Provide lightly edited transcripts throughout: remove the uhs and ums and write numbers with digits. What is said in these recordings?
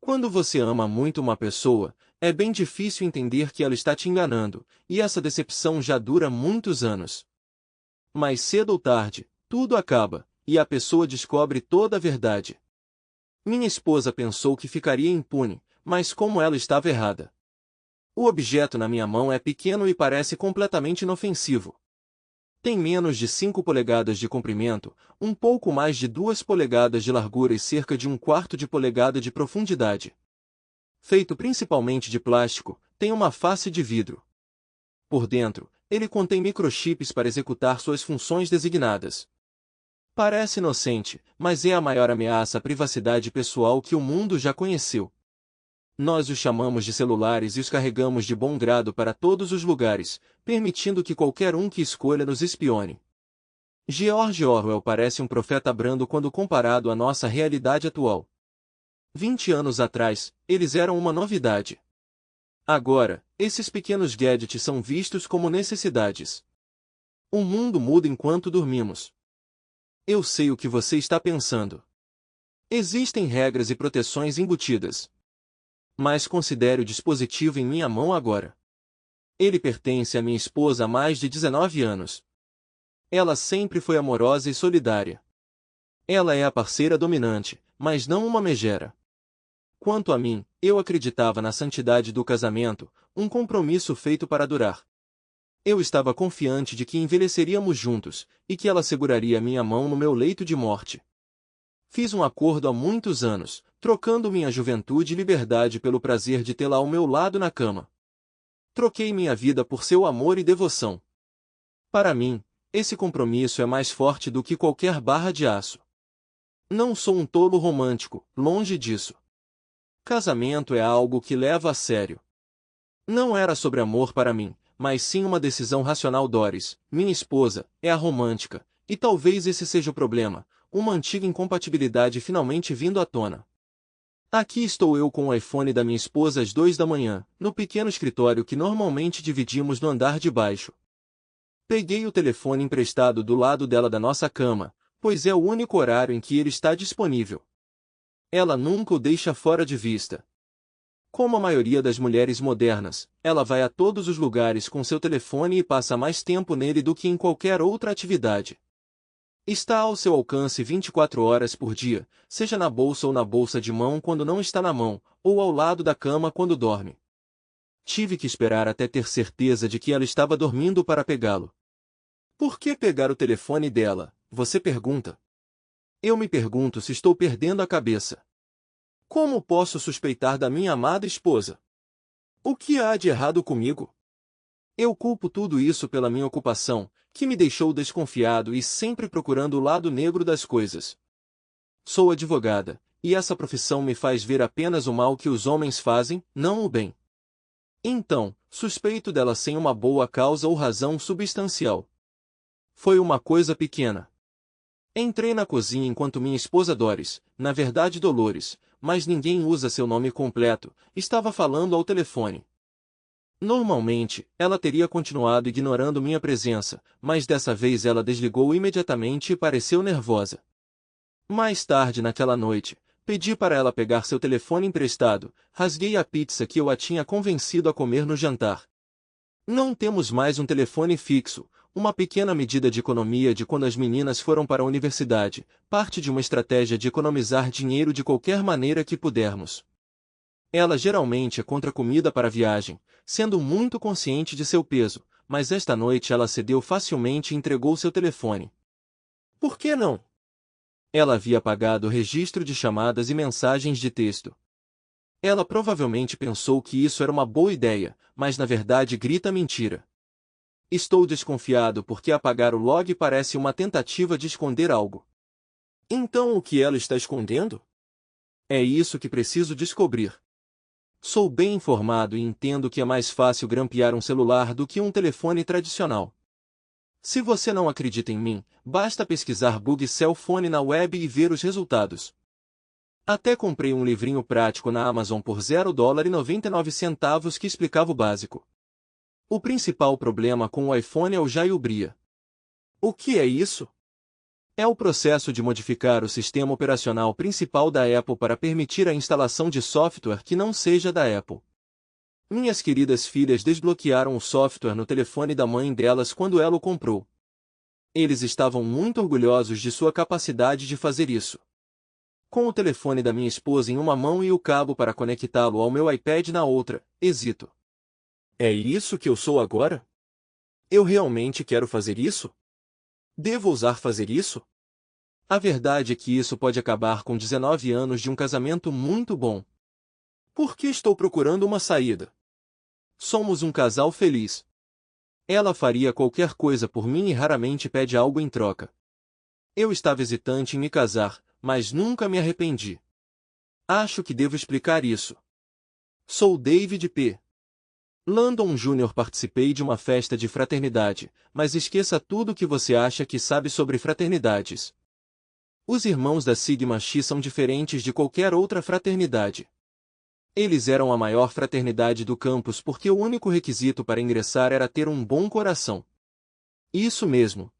Quando você ama muito uma pessoa, é bem difícil entender que ela está te enganando, e essa decepção já dura muitos anos. Mas cedo ou tarde, tudo acaba, e a pessoa descobre toda a verdade. Minha esposa pensou que ficaria impune, mas como ela estava errada. O objeto na minha mão é pequeno e parece completamente inofensivo. Tem menos de 5 polegadas de comprimento, um pouco mais de 2 polegadas de largura e cerca de 1/4 de polegada de profundidade. Feito principalmente de plástico, tem uma face de vidro. Por dentro, ele contém microchips para executar suas funções designadas. Parece inocente, mas é a maior ameaça à privacidade pessoal que o mundo já conheceu. Nós os chamamos de celulares e os carregamos de bom grado para todos os lugares, permitindo que qualquer um que escolha nos espione. George Orwell parece um profeta brando quando comparado à nossa realidade atual. 20 anos atrás, eles eram uma novidade. Agora, esses pequenos gadgets são vistos como necessidades. O mundo muda enquanto dormimos. Eu sei o que você está pensando. Existem regras e proteções embutidas. Mas considere o dispositivo em minha mão agora. Ele pertence à minha esposa há mais de 19 anos. Ela sempre foi amorosa e solidária. Ela é a parceira dominante, mas não uma megera. Quanto a mim, eu acreditava na santidade do casamento, um compromisso feito para durar. Eu estava confiante de que envelheceríamos juntos, e que ela seguraria minha mão no meu leito de morte. Fiz um acordo há muitos anos, trocando minha juventude e liberdade pelo prazer de tê-la ao meu lado na cama. Troquei minha vida por seu amor e devoção. Para mim, esse compromisso é mais forte do que qualquer barra de aço. Não sou um tolo romântico, longe disso. Casamento é algo que levo a sério. Não era sobre amor para mim, mas sim uma decisão racional. Doris, minha esposa, é a romântica, e talvez esse seja o problema, uma antiga incompatibilidade finalmente vindo à tona. Aqui estou eu com o iPhone da minha esposa às 2 da manhã, no pequeno escritório que normalmente dividimos no andar de baixo. Peguei o telefone emprestado do lado dela da nossa cama, pois é o único horário em que ele está disponível. Ela nunca o deixa fora de vista. Como a maioria das mulheres modernas, ela vai a todos os lugares com seu telefone e passa mais tempo nele do que em qualquer outra atividade. Está ao seu alcance 24 horas por dia, seja na bolsa ou na bolsa de mão quando não está na mão, ou ao lado da cama quando dorme. Tive que esperar até ter certeza de que ela estava dormindo para pegá-lo. Por que pegar o telefone dela? Você pergunta. Eu me pergunto se estou perdendo a cabeça. Como posso suspeitar da minha amada esposa? O que há de errado comigo? Eu culpo tudo isso pela minha ocupação, que me deixou desconfiado e sempre procurando o lado negro das coisas. Sou advogada, e essa profissão me faz ver apenas o mal que os homens fazem, não o bem. Então, suspeito dela sem uma boa causa ou razão substancial. Foi uma coisa pequena. Entrei na cozinha enquanto minha esposa Doris, na verdade Dolores, mas ninguém usa seu nome completo, estava falando ao telefone. Normalmente, ela teria continuado ignorando minha presença, mas dessa vez ela desligou imediatamente e pareceu nervosa. Mais tarde naquela noite, pedi para ela pegar seu telefone emprestado, rasguei a pizza que eu a tinha convencido a comer no jantar. Não temos mais um telefone fixo, uma pequena medida de economia de quando as meninas foram para a universidade, parte de uma estratégia de economizar dinheiro de qualquer maneira que pudermos. Ela geralmente é contra comida para a viagem, sendo muito consciente de seu peso, mas esta noite ela cedeu facilmente e entregou seu telefone. Por que não? Ela havia apagado o registro de chamadas e mensagens de texto. Ela provavelmente pensou que isso era uma boa ideia, mas na verdade grita mentira. Estou desconfiado porque apagar o log parece uma tentativa de esconder algo. Então o que ela está escondendo? É isso que preciso descobrir. Sou bem informado e entendo que é mais fácil grampear um celular do que um telefone tradicional. Se você não acredita em mim, basta pesquisar bug cell phone na web e ver os resultados. Até comprei um livrinho prático na Amazon por $0,99 que explicava o básico. O principal problema com o iPhone é o jailbreak. O que é isso? É o processo de modificar o sistema operacional principal da Apple para permitir a instalação de software que não seja da Apple. Minhas queridas filhas desbloquearam o software no telefone da mãe delas quando ela o comprou. Eles estavam muito orgulhosos de sua capacidade de fazer isso. Com o telefone da minha esposa em uma mão e o cabo para conectá-lo ao meu iPad na outra, hesito. É isso que eu sou agora? Eu realmente quero fazer isso? Devo ousar fazer isso? A verdade é que isso pode acabar com 19 anos de um casamento muito bom. Por que estou procurando uma saída? Somos um casal feliz. Ela faria qualquer coisa por mim e raramente pede algo em troca. Eu estava hesitante em me casar, mas nunca me arrependi. Acho que devo explicar isso. Sou David P. Landon Jr. Participei de uma festa de fraternidade, mas esqueça tudo o que você acha que sabe sobre fraternidades. Os irmãos da Sigma Xi são diferentes de qualquer outra fraternidade. Eles eram a maior fraternidade do campus porque o único requisito para ingressar era ter um bom coração. Isso mesmo.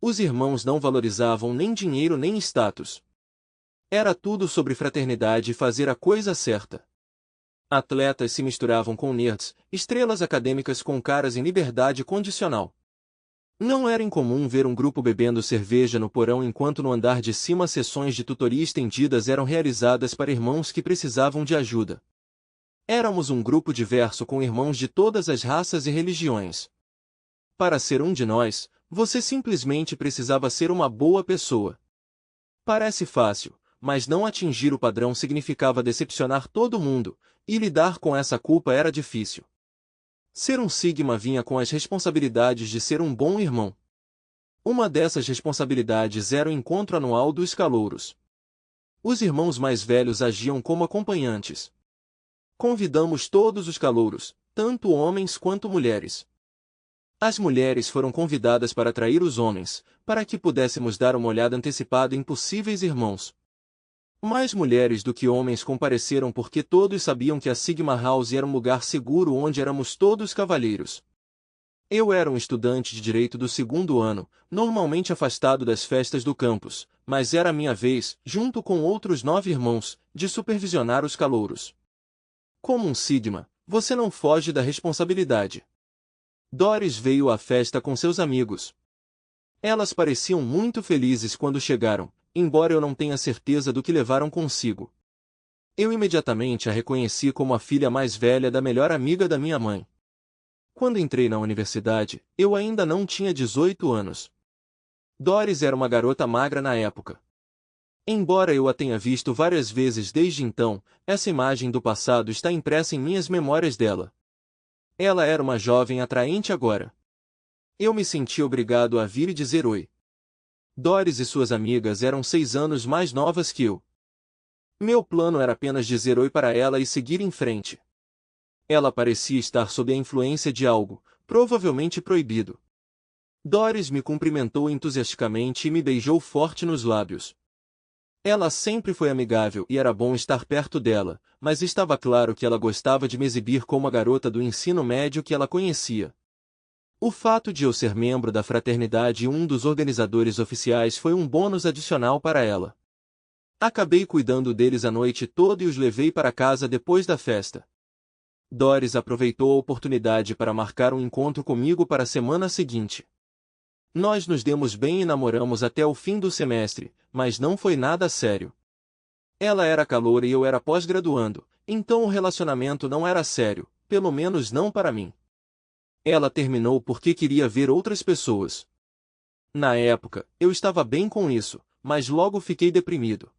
Os irmãos não valorizavam nem dinheiro nem status. Era tudo sobre fraternidade e fazer a coisa certa. Atletas se misturavam com nerds, estrelas acadêmicas com caras em liberdade condicional. Não era incomum ver um grupo bebendo cerveja no porão enquanto no andar de cima sessões de tutoria estendidas eram realizadas para irmãos que precisavam de ajuda. Éramos um grupo diverso com irmãos de todas as raças e religiões. Para ser um de nós, você simplesmente precisava ser uma boa pessoa. Parece fácil, mas não atingir o padrão significava decepcionar todo mundo, e lidar com essa culpa era difícil. Ser um Sigma vinha com as responsabilidades de ser um bom irmão. Uma dessas responsabilidades era o encontro anual dos calouros. Os irmãos mais velhos agiam como acompanhantes. Convidamos todos os calouros, tanto homens quanto mulheres. As mulheres foram convidadas para atrair os homens, para que pudéssemos dar uma olhada antecipada em possíveis irmãos. Mais mulheres do que homens compareceram porque todos sabiam que a Sigma House era um lugar seguro onde éramos todos cavalheiros. Eu era um estudante de direito do segundo ano, normalmente afastado das festas do campus, mas era a minha vez, junto com outros 9 irmãos, de supervisionar os calouros. Como um Sigma, você não foge da responsabilidade. Doris veio à festa com seus amigos. Elas pareciam muito felizes quando chegaram, embora eu não tenha certeza do que levaram consigo. Eu imediatamente a reconheci como a filha mais velha da melhor amiga da minha mãe. Quando entrei na universidade, eu ainda não tinha 18 anos. Doris era uma garota magra na época. Embora eu a tenha visto várias vezes desde então, essa imagem do passado está impressa em minhas memórias dela. Ela era uma jovem atraente agora. Eu me senti obrigado a vir e dizer oi. Doris e suas amigas eram 6 anos mais novas que eu. Meu plano era apenas dizer oi para ela e seguir em frente. Ela parecia estar sob a influência de algo, provavelmente proibido. Doris me cumprimentou entusiasticamente e me beijou forte nos lábios. Ela sempre foi amigável e era bom estar perto dela, mas estava claro que ela gostava de me exibir como a garota do ensino médio que ela conhecia. O fato de eu ser membro da fraternidade e um dos organizadores oficiais foi um bônus adicional para ela. Acabei cuidando deles a noite toda e os levei para casa depois da festa. Doris aproveitou a oportunidade para marcar um encontro comigo para a semana seguinte. Nós nos demos bem e namoramos até o fim do semestre, mas não foi nada sério. Ela era caloura e eu era pós-graduando, então o relacionamento não era sério, pelo menos não para mim. Ela terminou porque queria ver outras pessoas. Na época, eu estava bem com isso, mas logo fiquei deprimido.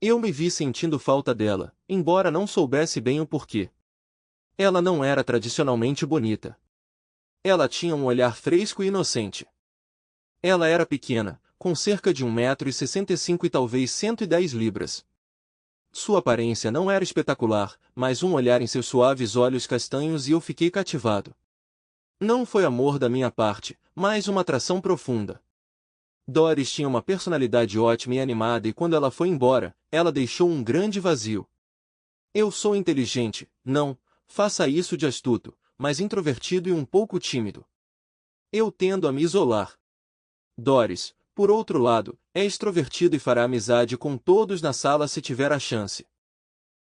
Eu me vi sentindo falta dela, embora não soubesse bem o porquê. Ela não era tradicionalmente bonita. Ela tinha um olhar fresco e inocente. Ela era pequena, com cerca de 1,65 m e talvez 110 libras. Sua aparência não era espetacular, mas um olhar em seus suaves olhos castanhos e eu fiquei cativado. Não foi amor da minha parte, mas uma atração profunda. Doris tinha uma personalidade ótima e animada e quando ela foi embora, ela deixou um grande vazio. Eu sou inteligente, não, faça isso de astuto, mas introvertido e um pouco tímido. Eu tendo a me isolar. Doris, Por outro lado, é extrovertido e fará amizade com todos na sala se tiver a chance.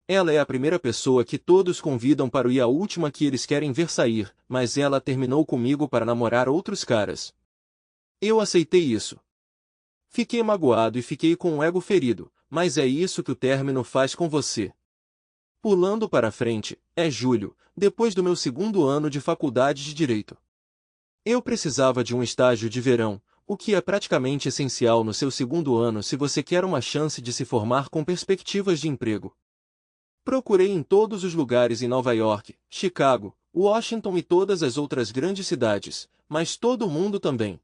Ela é a primeira pessoa que todos convidam para ir e a última que eles querem ver sair, mas ela terminou comigo para namorar outros caras. Eu aceitei isso. Fiquei magoado e fiquei com o ego ferido, mas é isso que o término faz com você. Pulando para frente, é julho, depois do meu segundo ano de faculdade de Direito. Eu precisava de um estágio de verão, o que é praticamente essencial no seu segundo ano se você quer uma chance de se formar com perspectivas de emprego. Procurei em todos os lugares em Nova York, Chicago, Washington e todas as outras grandes cidades, mas todo mundo também.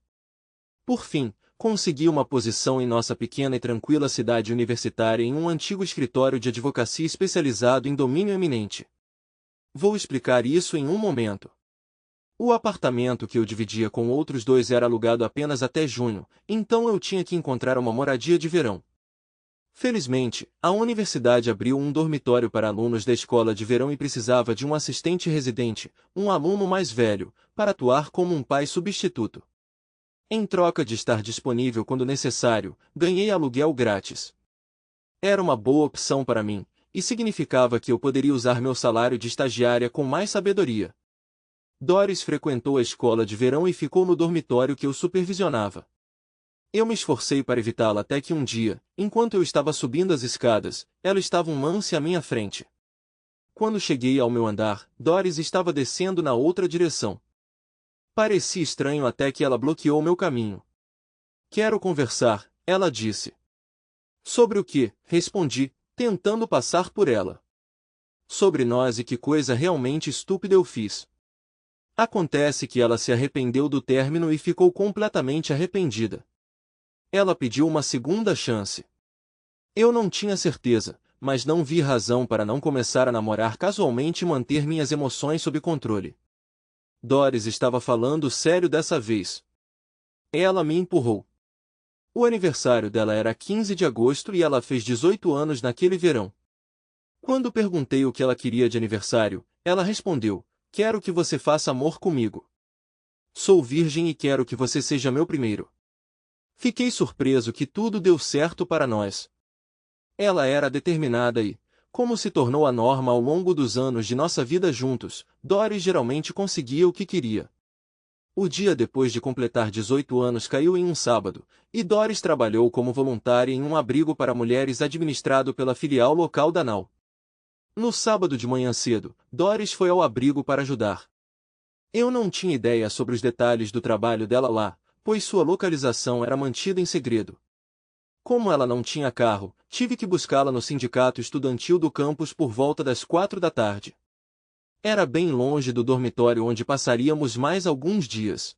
Por fim, consegui uma posição em nossa pequena e tranquila cidade universitária em um antigo escritório de advocacia especializado em domínio eminente. Vou explicar isso em um momento. O apartamento que eu dividia com outros dois era alugado apenas até junho, então eu tinha que encontrar uma moradia de verão. Felizmente, a universidade abriu um dormitório para alunos da escola de verão e precisava de um assistente residente, um aluno mais velho, para atuar como um pai substituto. Em troca de estar disponível quando necessário, ganhei aluguel grátis. Era uma boa opção para mim, e significava que eu poderia usar meu salário de estagiária com mais sabedoria. Doris frequentou a escola de verão e ficou no dormitório que eu supervisionava. Eu me esforcei para evitá-la até que um dia, enquanto eu estava subindo as escadas, ela estava um lance à minha frente. Quando cheguei ao meu andar, Doris estava descendo na outra direção. Parecia estranho até que ela bloqueou meu caminho. Quero conversar, ela disse. Sobre o que? Respondi, tentando passar por ela. Sobre nós e que coisa realmente estúpida eu fiz. Acontece que ela se arrependeu do término e ficou completamente arrependida. Ela pediu uma segunda chance. Eu não tinha certeza, mas não vi razão para não começar a namorar casualmente e manter minhas emoções sob controle. Doris estava falando sério dessa vez. Ela me empurrou. O aniversário dela era 15 de agosto e ela fez 18 anos naquele verão. Quando perguntei o que ela queria de aniversário, ela respondeu: quero que você faça amor comigo. Sou virgem e quero que você seja meu primeiro. Fiquei surpreso que tudo deu certo para nós. Ela era determinada e, como se tornou a norma ao longo dos anos de nossa vida juntos, Doris geralmente conseguia o que queria. O dia depois de completar 18 anos caiu em um sábado, e Doris trabalhou como voluntária em um abrigo para mulheres administrado pela filial local da NAU. No sábado de manhã cedo, Doris foi ao abrigo para ajudar. Eu não tinha ideia sobre os detalhes do trabalho dela lá, pois sua localização era mantida em segredo. Como ela não tinha carro, tive que buscá-la no sindicato estudantil do campus por volta das 4 da tarde. Era bem longe do dormitório onde passaríamos mais alguns dias.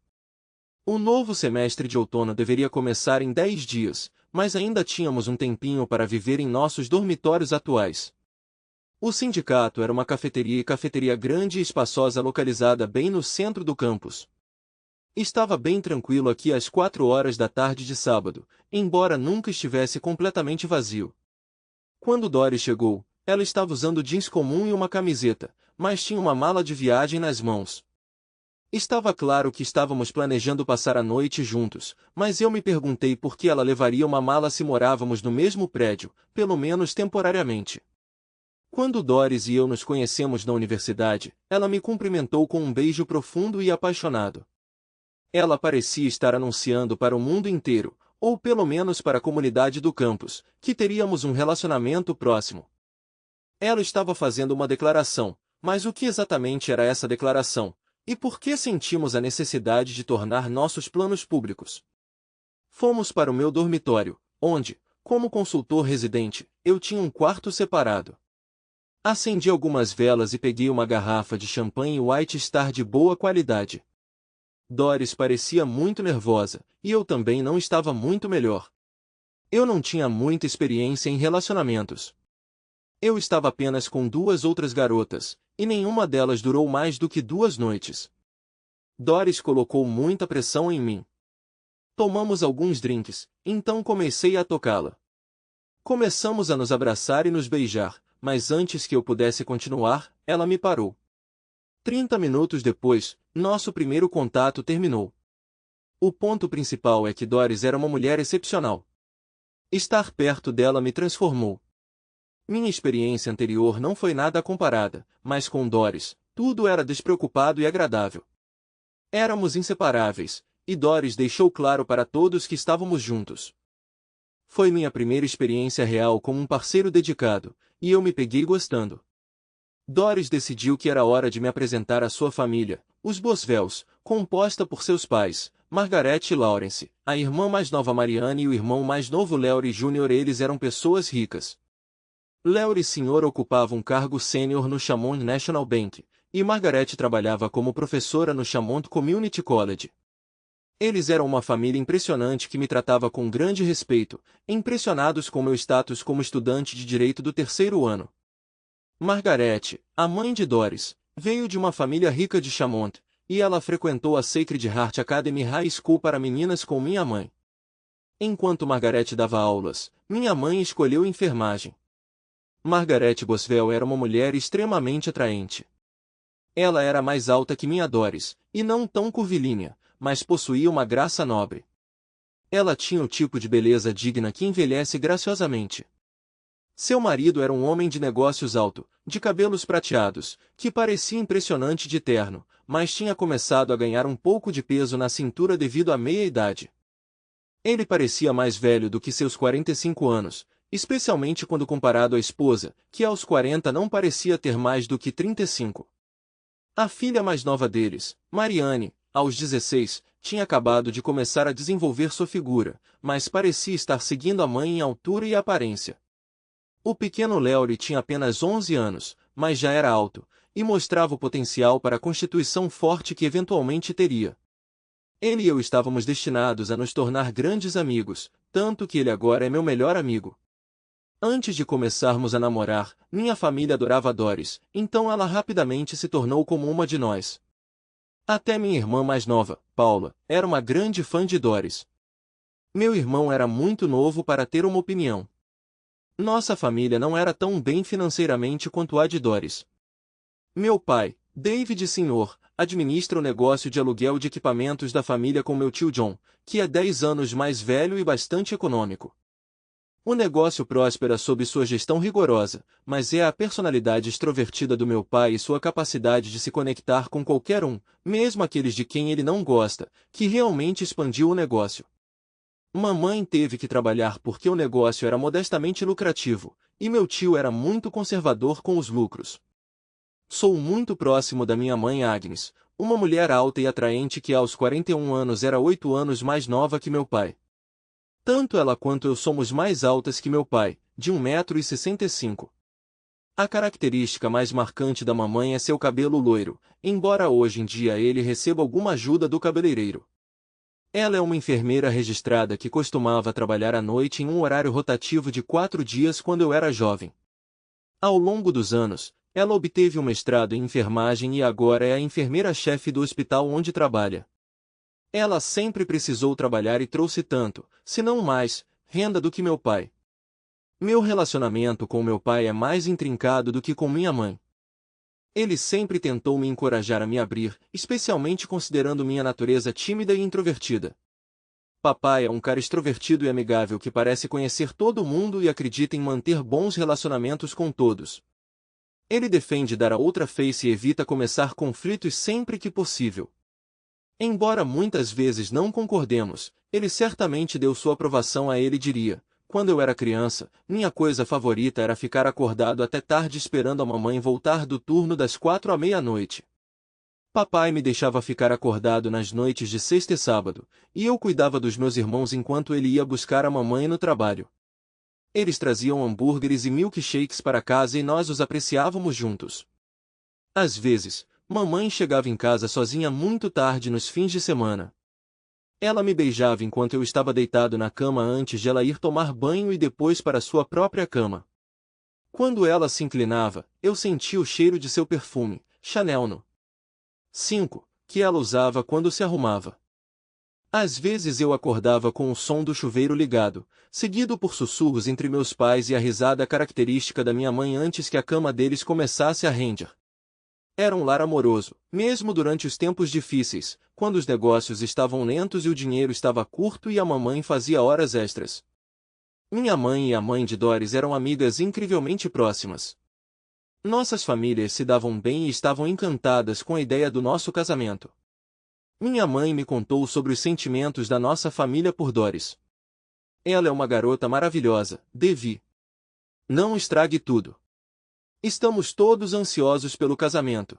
O novo semestre de outono deveria começar em 10 dias, mas ainda tínhamos um tempinho para viver em nossos dormitórios atuais. O sindicato era uma cafeteria grande e espaçosa localizada bem no centro do campus. Estava bem tranquilo aqui às 4 horas da tarde de sábado, embora nunca estivesse completamente vazio. Quando Doris chegou, ela estava usando jeans comum e uma camiseta, mas tinha uma mala de viagem nas mãos. Estava claro que estávamos planejando passar a noite juntos, mas eu me perguntei por que ela levaria uma mala se morávamos no mesmo prédio, pelo menos temporariamente. Quando Doris e eu nos conhecemos na universidade, ela me cumprimentou com um beijo profundo e apaixonado. Ela parecia estar anunciando para o mundo inteiro, ou pelo menos para a comunidade do campus, que teríamos um relacionamento próximo. Ela estava fazendo uma declaração, mas o que exatamente era essa declaração? E por que sentimos a necessidade de tornar nossos planos públicos? Fomos para o meu dormitório, onde, como consultor residente, eu tinha um quarto separado. Acendi algumas velas e peguei uma garrafa de champanhe White Star de boa qualidade. Doris parecia muito nervosa, e eu também não estava muito melhor. Eu não tinha muita experiência em relacionamentos. Eu estava apenas com 2 outras garotas, e nenhuma delas durou mais do que 2 noites. Doris colocou muita pressão em mim. Tomamos alguns drinks, então comecei a tocá-la. Começamos a nos abraçar e nos beijar, mas antes que eu pudesse continuar, ela me parou. 30 minutos depois, nosso primeiro contato terminou. O ponto principal é que Doris era uma mulher excepcional. Estar perto dela me transformou. Minha experiência anterior não foi nada comparada, mas com Doris, tudo era despreocupado e agradável. Éramos inseparáveis, e Doris deixou claro para todos que estávamos juntos. Foi minha primeira experiência real como um parceiro dedicado, e eu me peguei gostando. Doris decidiu que era hora de me apresentar à sua família, os Boswells, composta por seus pais, Margaret e Lawrence, a irmã mais nova Marianne e o irmão mais novo Leury Jr. Eles eram pessoas ricas. Leury Sr. ocupava um cargo sênior no Chamont National Bank, e Margaret trabalhava como professora no Chamont Community College. Eles eram uma família impressionante que me tratava com grande respeito, impressionados com meu status como estudante de direito do terceiro ano. Margaret, a mãe de Doris, veio de uma família rica de Chamont, e ela frequentou a Sacred Heart Academy High School para meninas com minha mãe. Enquanto Margaret dava aulas, minha mãe escolheu enfermagem. Margaret Boswell era uma mulher extremamente atraente. Ela era mais alta que minha Doris, e não tão curvilínea, mas possuía uma graça nobre. Ela tinha o tipo de beleza digna que envelhece graciosamente. Seu marido era um homem de negócios alto, de cabelos prateados, que parecia impressionante de terno, mas tinha começado a ganhar um pouco de peso na cintura devido à meia-idade. Ele parecia mais velho do que seus 45 anos, especialmente quando comparado à esposa, que aos 40 não parecia ter mais do que 35. A filha mais nova deles, Marianne, aos 16, tinha acabado de começar a desenvolver sua figura, mas parecia estar seguindo a mãe em altura e aparência. O pequeno Leury tinha apenas 11 anos, mas já era alto, e mostrava o potencial para a constituição forte que eventualmente teria. Ele e eu estávamos destinados a nos tornar grandes amigos, tanto que ele agora é meu melhor amigo. Antes de começarmos a namorar, minha família adorava Doris, então ela rapidamente se tornou como uma de nós. Até minha irmã mais nova, Paula, era uma grande fã de Doris. Meu irmão era muito novo para ter uma opinião. Nossa família não era tão bem financeiramente quanto a de Doris. Meu pai, David Sr., administra o negócio de aluguel de equipamentos da família com meu tio John, que é 10 anos mais velho e bastante econômico. O negócio próspera sob sua gestão rigorosa, mas é a personalidade extrovertida do meu pai e sua capacidade de se conectar com qualquer um, mesmo aqueles de quem ele não gosta, que realmente expandiu o negócio. Mamãe teve que trabalhar porque o negócio era modestamente lucrativo, e meu tio era muito conservador com os lucros. Sou muito próximo da minha mãe Agnes, uma mulher alta e atraente que aos 41 anos era 8 anos mais nova que meu pai. Tanto ela quanto eu somos mais altas que meu pai, de 1,65 m. A característica mais marcante da mamãe é seu cabelo loiro, embora hoje em dia ele receba alguma ajuda do cabeleireiro. Ela é uma enfermeira registrada que costumava trabalhar à noite em um horário rotativo de 4 dias quando eu era jovem. Ao longo dos anos, ela obteve um mestrado em enfermagem e agora é a enfermeira-chefe do hospital onde trabalha. Ela sempre precisou trabalhar e trouxe tanto, se não mais, renda do que meu pai. Meu relacionamento com meu pai é mais intrincado do que com minha mãe. Ele sempre tentou me encorajar a me abrir, especialmente considerando minha natureza tímida e introvertida. Papai é um cara extrovertido e amigável que parece conhecer todo mundo e acredita em manter bons relacionamentos com todos. Ele defende dar a outra face e evita começar conflitos sempre que possível. Embora muitas vezes não concordemos, ele certamente deu sua aprovação a ele e diria: quando eu era criança, minha coisa favorita era ficar acordado até tarde esperando a mamãe voltar do turno das 4 à meia-noite. Papai me deixava ficar acordado nas noites de sexta e sábado, e eu cuidava dos meus irmãos enquanto ele ia buscar a mamãe no trabalho. Eles traziam hambúrgueres e milkshakes para casa e nós os apreciávamos juntos. Às vezes, mamãe chegava em casa sozinha muito tarde nos fins de semana. Ela me beijava enquanto eu estava deitado na cama antes de ela ir tomar banho e depois para sua própria cama. Quando ela se inclinava, eu sentia o cheiro de seu perfume, Chanel No. 5, que ela usava quando se arrumava. Às vezes eu acordava com o som do chuveiro ligado, seguido por sussurros entre meus pais e a risada característica da minha mãe antes que a cama deles começasse a render. Era um lar amoroso, mesmo durante os tempos difíceis, quando os negócios estavam lentos e o dinheiro estava curto e a mamãe fazia horas extras. Minha mãe e a mãe de Doris eram amigas incrivelmente próximas. Nossas famílias se davam bem e estavam encantadas com a ideia do nosso casamento. Minha mãe me contou sobre os sentimentos da nossa família por Doris. Ela é uma garota maravilhosa, Devi. Não estrague tudo. Estamos todos ansiosos pelo casamento.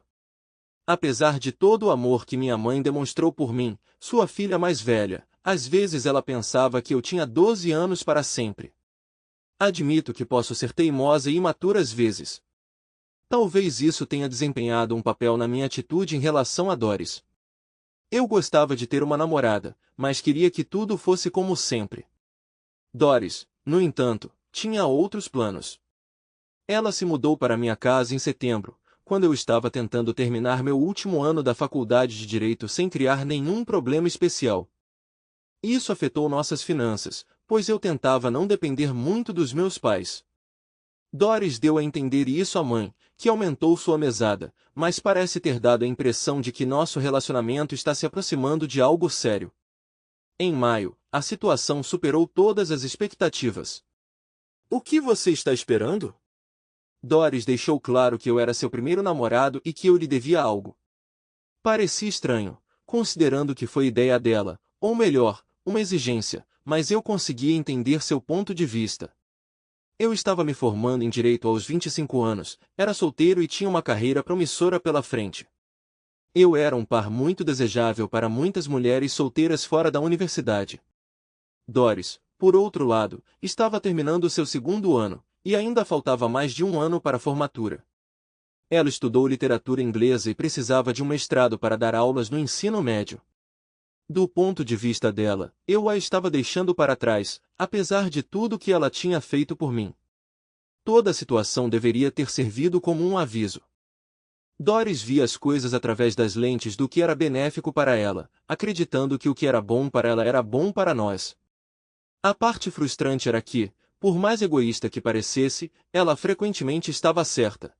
Apesar de todo o amor que minha mãe demonstrou por mim, sua filha mais velha, às vezes ela pensava que eu tinha 12 anos para sempre. Admito que posso ser teimosa e imatura às vezes. Talvez isso tenha desempenhado um papel na minha atitude em relação a Doris. Eu gostava de ter uma namorada, mas queria que tudo fosse como sempre. Doris, no entanto, tinha outros planos. Ela se mudou para minha casa em setembro, quando eu estava tentando terminar meu último ano da faculdade de Direito sem criar nenhum problema especial. Isso afetou nossas finanças, pois eu tentava não depender muito dos meus pais. Doris deu a entender isso à mãe, que aumentou sua mesada, mas parece ter dado a impressão de que nosso relacionamento está se aproximando de algo sério. Em maio, a situação superou todas as expectativas. O que você está esperando? Doris deixou claro que eu era seu primeiro namorado e que eu lhe devia algo. Parecia estranho, considerando que foi ideia dela, ou melhor, uma exigência, mas eu conseguia entender seu ponto de vista. Eu estava me formando em Direito aos 25 anos, era solteiro e tinha uma carreira promissora pela frente. Eu era um par muito desejável para muitas mulheres solteiras fora da universidade. Doris, por outro lado, estava terminando seu segundo ano, e ainda faltava mais de um ano para a formatura. Ela estudou literatura inglesa e precisava de um mestrado para dar aulas no ensino médio. Do ponto de vista dela, eu a estava deixando para trás, apesar de tudo que ela tinha feito por mim. Toda a situação deveria ter servido como um aviso. Doris via as coisas através das lentes do que era benéfico para ela, acreditando que o que era bom para ela era bom para nós. A parte frustrante era que, por mais egoísta que parecesse, ela frequentemente estava certa.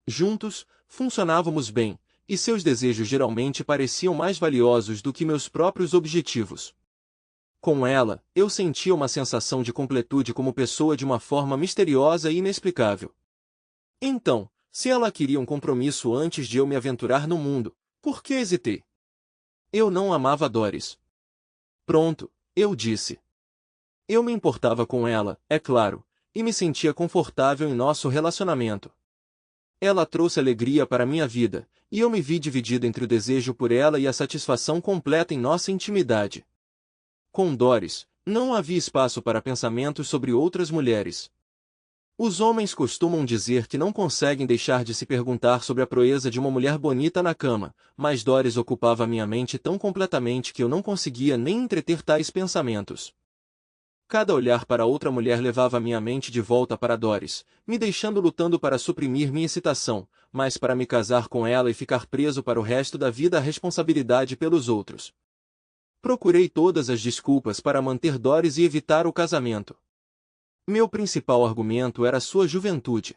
Juntos, funcionávamos bem, e seus desejos geralmente pareciam mais valiosos do que meus próprios objetivos. Com ela, eu sentia uma sensação de completude como pessoa de uma forma misteriosa e inexplicável. Então, se ela queria um compromisso antes de eu me aventurar no mundo, por que hesitei? Eu não amava Doris. Pronto, eu disse. Eu me importava com ela, é claro, e me sentia confortável em nosso relacionamento. Ela trouxe alegria para minha vida, e eu me vi dividido entre o desejo por ela e a satisfação completa em nossa intimidade. Com Doris, não havia espaço para pensamentos sobre outras mulheres. Os homens costumam dizer que não conseguem deixar de se perguntar sobre a proeza de uma mulher bonita na cama, mas Doris ocupava minha mente tão completamente que eu não conseguia nem entreter tais pensamentos. Cada olhar para outra mulher levava minha mente de volta para Doris, me deixando lutando para suprimir minha excitação, mas para me casar com ela e ficar preso para o resto da vida à responsabilidade pelos outros. Procurei todas as desculpas para manter Doris e evitar o casamento. Meu principal argumento era sua juventude.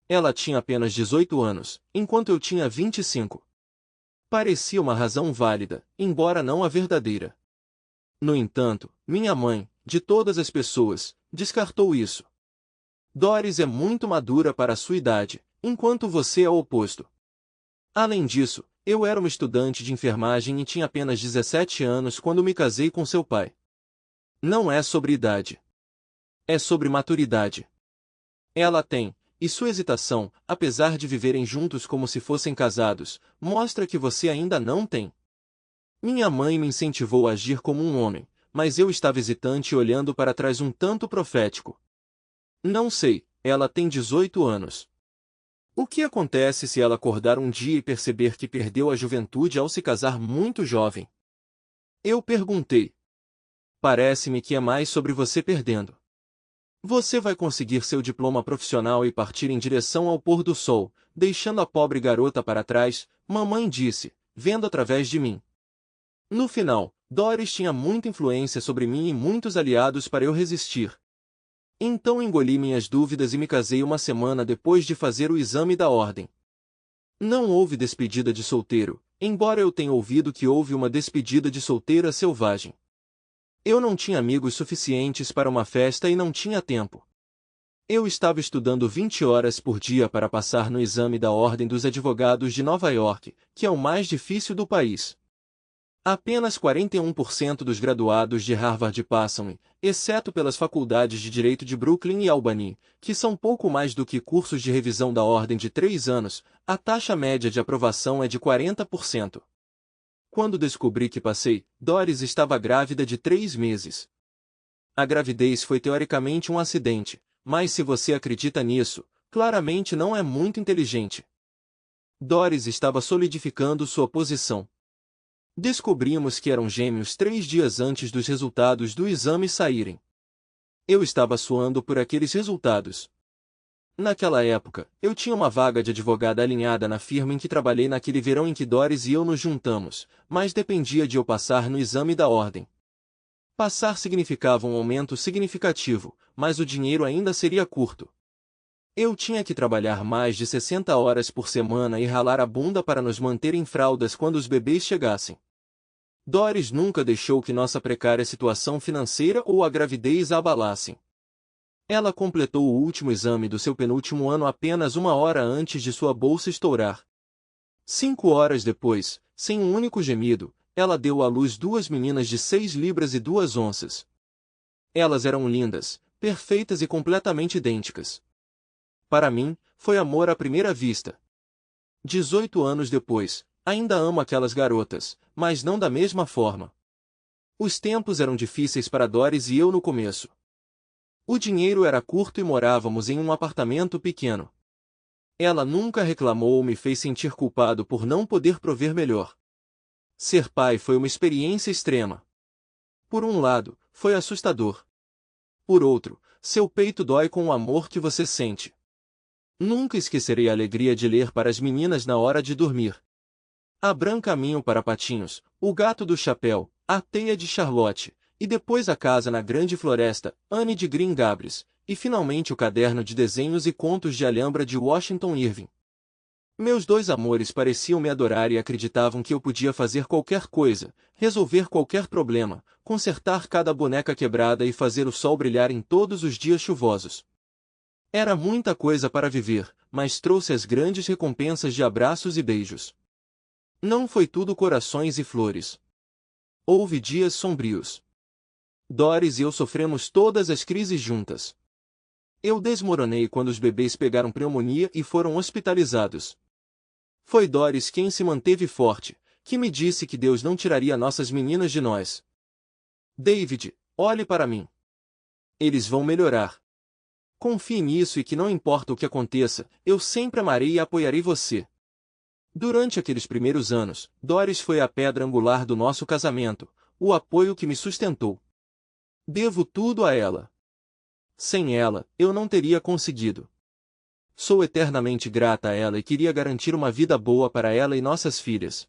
Ela tinha apenas 18 anos, enquanto eu tinha 25. Parecia uma razão válida, embora não a verdadeira. No entanto, minha mãe, de todas as pessoas, descartou isso. Doris é muito madura para a sua idade, enquanto você é o oposto. Além disso, eu era uma estudante de enfermagem e tinha apenas 17 anos quando me casei com seu pai. Não é sobre idade. É sobre maturidade. Ela tem, e sua hesitação, apesar de viverem juntos como se fossem casados, mostra que você ainda não tem. Minha mãe me incentivou a agir como um homem, mas eu estava hesitante e olhando para trás um tanto profético. Não sei, ela tem 18 anos. O que acontece se ela acordar um dia e perceber que perdeu a juventude ao se casar muito jovem? Eu perguntei. Parece-me que é mais sobre você perdendo. Você vai conseguir seu diploma profissional e partir em direção ao pôr do sol, deixando a pobre garota para trás, mamãe disse, vendo através de mim. No final, Doris tinha muita influência sobre mim e muitos aliados para eu resistir. Então engoli minhas dúvidas e me casei uma semana depois de fazer o exame da ordem. Não houve despedida de solteiro, embora eu tenha ouvido que houve uma despedida de solteira selvagem. Eu não tinha amigos suficientes para uma festa e não tinha tempo. Eu estava estudando 20 horas por dia para passar no exame da Ordem dos Advogados de Nova York, que é o mais difícil do país. Apenas 41% dos graduados de Harvard passam, exceto pelas faculdades de Direito de Brooklyn e Albany, que são pouco mais do que cursos de revisão da ordem de 3 anos, a taxa média de aprovação é de 40%. Quando descobri que passei, Doris estava grávida de 3 meses. A gravidez foi teoricamente um acidente, mas se você acredita nisso, claramente não é muito inteligente. Doris estava solidificando sua posição. Descobrimos que eram gêmeos 3 dias antes dos resultados do exame saírem. Eu estava suando por aqueles resultados. Naquela época, eu tinha uma vaga de advogada alinhada na firma em que trabalhei naquele verão em que Doris e eu nos juntamos, mas dependia de eu passar no exame da ordem. Passar significava um aumento significativo, mas o dinheiro ainda seria curto. Eu tinha que trabalhar mais de 60 horas por semana e ralar a bunda para nos manter em fraldas quando os bebês chegassem. Doris nunca deixou que nossa precária situação financeira ou a gravidez a abalassem. Ela completou o último exame do seu penúltimo ano apenas 1 hora antes de sua bolsa estourar. 5 horas depois, sem um único gemido, ela deu à luz 2 meninas de 6 libras e 2 onças. Elas eram lindas, perfeitas e completamente idênticas. Para mim, foi amor à primeira vista. 18 anos depois, ainda amo aquelas garotas, mas não da mesma forma. Os tempos eram difíceis para Doris e eu no começo. O dinheiro era curto e morávamos em um apartamento pequeno. Ela nunca reclamou ou me fez sentir culpado por não poder prover melhor. Ser pai foi uma experiência extrema. Por um lado, foi assustador. Por outro, seu peito dói com o amor que você sente. Nunca esquecerei a alegria de ler para as meninas na hora de dormir. Abram caminho para Patinhos, O Gato do Chapéu, A Teia de Charlotte, e depois A Casa na Grande Floresta, Anne de Green Gables, e finalmente o caderno de desenhos e contos de Alhambra de Washington Irving. Meus dois amores pareciam me adorar e acreditavam que eu podia fazer qualquer coisa, resolver qualquer problema, consertar cada boneca quebrada e fazer o sol brilhar em todos os dias chuvosos. Era muita coisa para viver, mas trouxe as grandes recompensas de abraços e beijos. Não foi tudo corações e flores. Houve dias sombrios. Doris e eu sofremos todas as crises juntas. Eu desmoronei quando os bebês pegaram pneumonia e foram hospitalizados. Foi Doris quem se manteve forte, que me disse que Deus não tiraria nossas meninas de nós. David, olhe para mim. Eles vão melhorar. Confie nisso e que não importa o que aconteça, eu sempre amarei e apoiarei você. Durante aqueles primeiros anos, Doris foi a pedra angular do nosso casamento, o apoio que me sustentou. Devo tudo a ela. Sem ela, eu não teria conseguido. Sou eternamente grata a ela e queria garantir uma vida boa para ela e nossas filhas.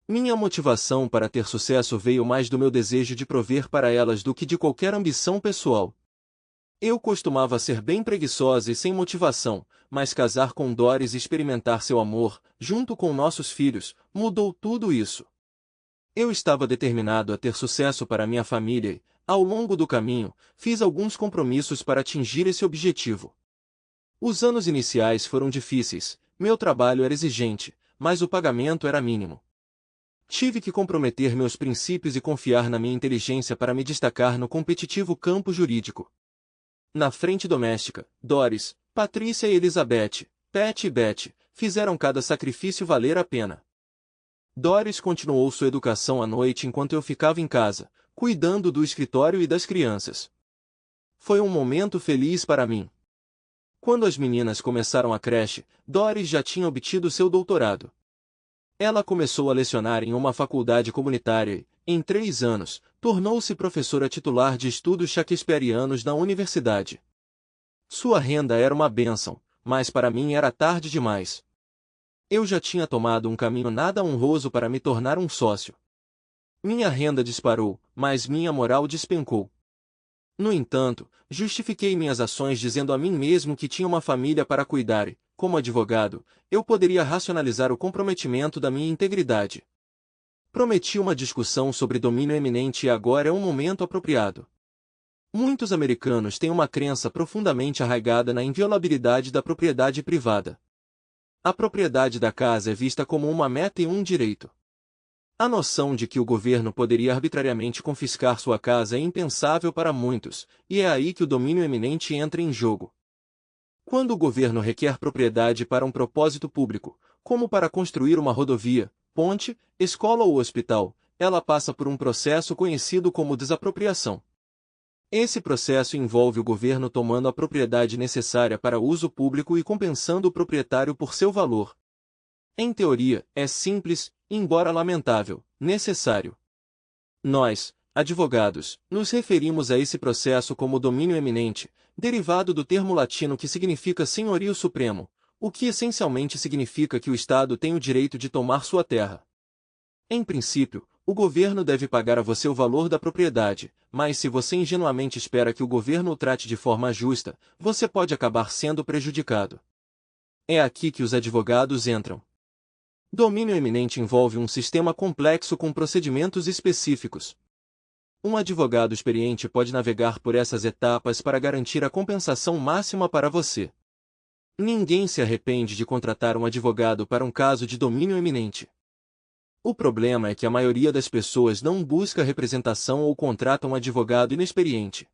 Minha motivação para ter sucesso veio mais do meu desejo de prover para elas do que de qualquer ambição pessoal. Eu costumava ser bem preguiçosa e sem motivação, mas casar com Doris e experimentar seu amor, junto com nossos filhos, mudou tudo isso. Eu estava determinado a ter sucesso para minha família e, ao longo do caminho, fiz alguns compromissos para atingir esse objetivo. Os anos iniciais foram difíceis, meu trabalho era exigente, mas o pagamento era mínimo. Tive que comprometer meus princípios e confiar na minha inteligência para me destacar no competitivo campo jurídico. Na frente doméstica, Doris, Patrícia e Elizabeth, Pat e Beth, fizeram cada sacrifício valer a pena. Doris continuou sua educação à noite enquanto eu ficava em casa, cuidando do escritório e das crianças. Foi um momento feliz para mim. Quando as meninas começaram a creche, Doris já tinha obtido seu doutorado. Ela começou a lecionar em uma faculdade comunitária e, em 3 anos, tornou-se professora titular de estudos shakespearianos na universidade. Sua renda era uma bênção, mas para mim era tarde demais. Eu já tinha tomado um caminho nada honroso para me tornar um sócio. Minha renda disparou, mas minha moral despencou. No entanto, justifiquei minhas ações dizendo a mim mesmo que tinha uma família para cuidar e, como advogado, eu poderia racionalizar o comprometimento da minha integridade. Prometi uma discussão sobre domínio eminente e agora é um momento apropriado. Muitos americanos têm uma crença profundamente arraigada na inviolabilidade da propriedade privada. A propriedade da casa é vista como uma meta e um direito. A noção de que o governo poderia arbitrariamente confiscar sua casa é impensável para muitos, e é aí que o domínio eminente entra em jogo. Quando o governo requer propriedade para um propósito público, como para construir uma rodovia, ponte, escola ou hospital, ela passa por um processo conhecido como desapropriação. Esse processo envolve o governo tomando a propriedade necessária para uso público e compensando o proprietário por seu valor. Em teoria, é simples, embora lamentável, necessário. Nós, advogados, nos referimos a esse processo como domínio eminente, derivado do termo latino que significa senhorio supremo, o que essencialmente significa que o Estado tem o direito de tomar sua terra. Em princípio, o governo deve pagar a você o valor da propriedade, mas se você ingenuamente espera que o governo o trate de forma justa, você pode acabar sendo prejudicado. É aqui que os advogados entram. Domínio eminente envolve um sistema complexo com procedimentos específicos. Um advogado experiente pode navegar por essas etapas para garantir a compensação máxima para você. Ninguém se arrepende de contratar um advogado para um caso de domínio eminente. O problema é que a maioria das pessoas não busca representação ou contrata um advogado inexperiente.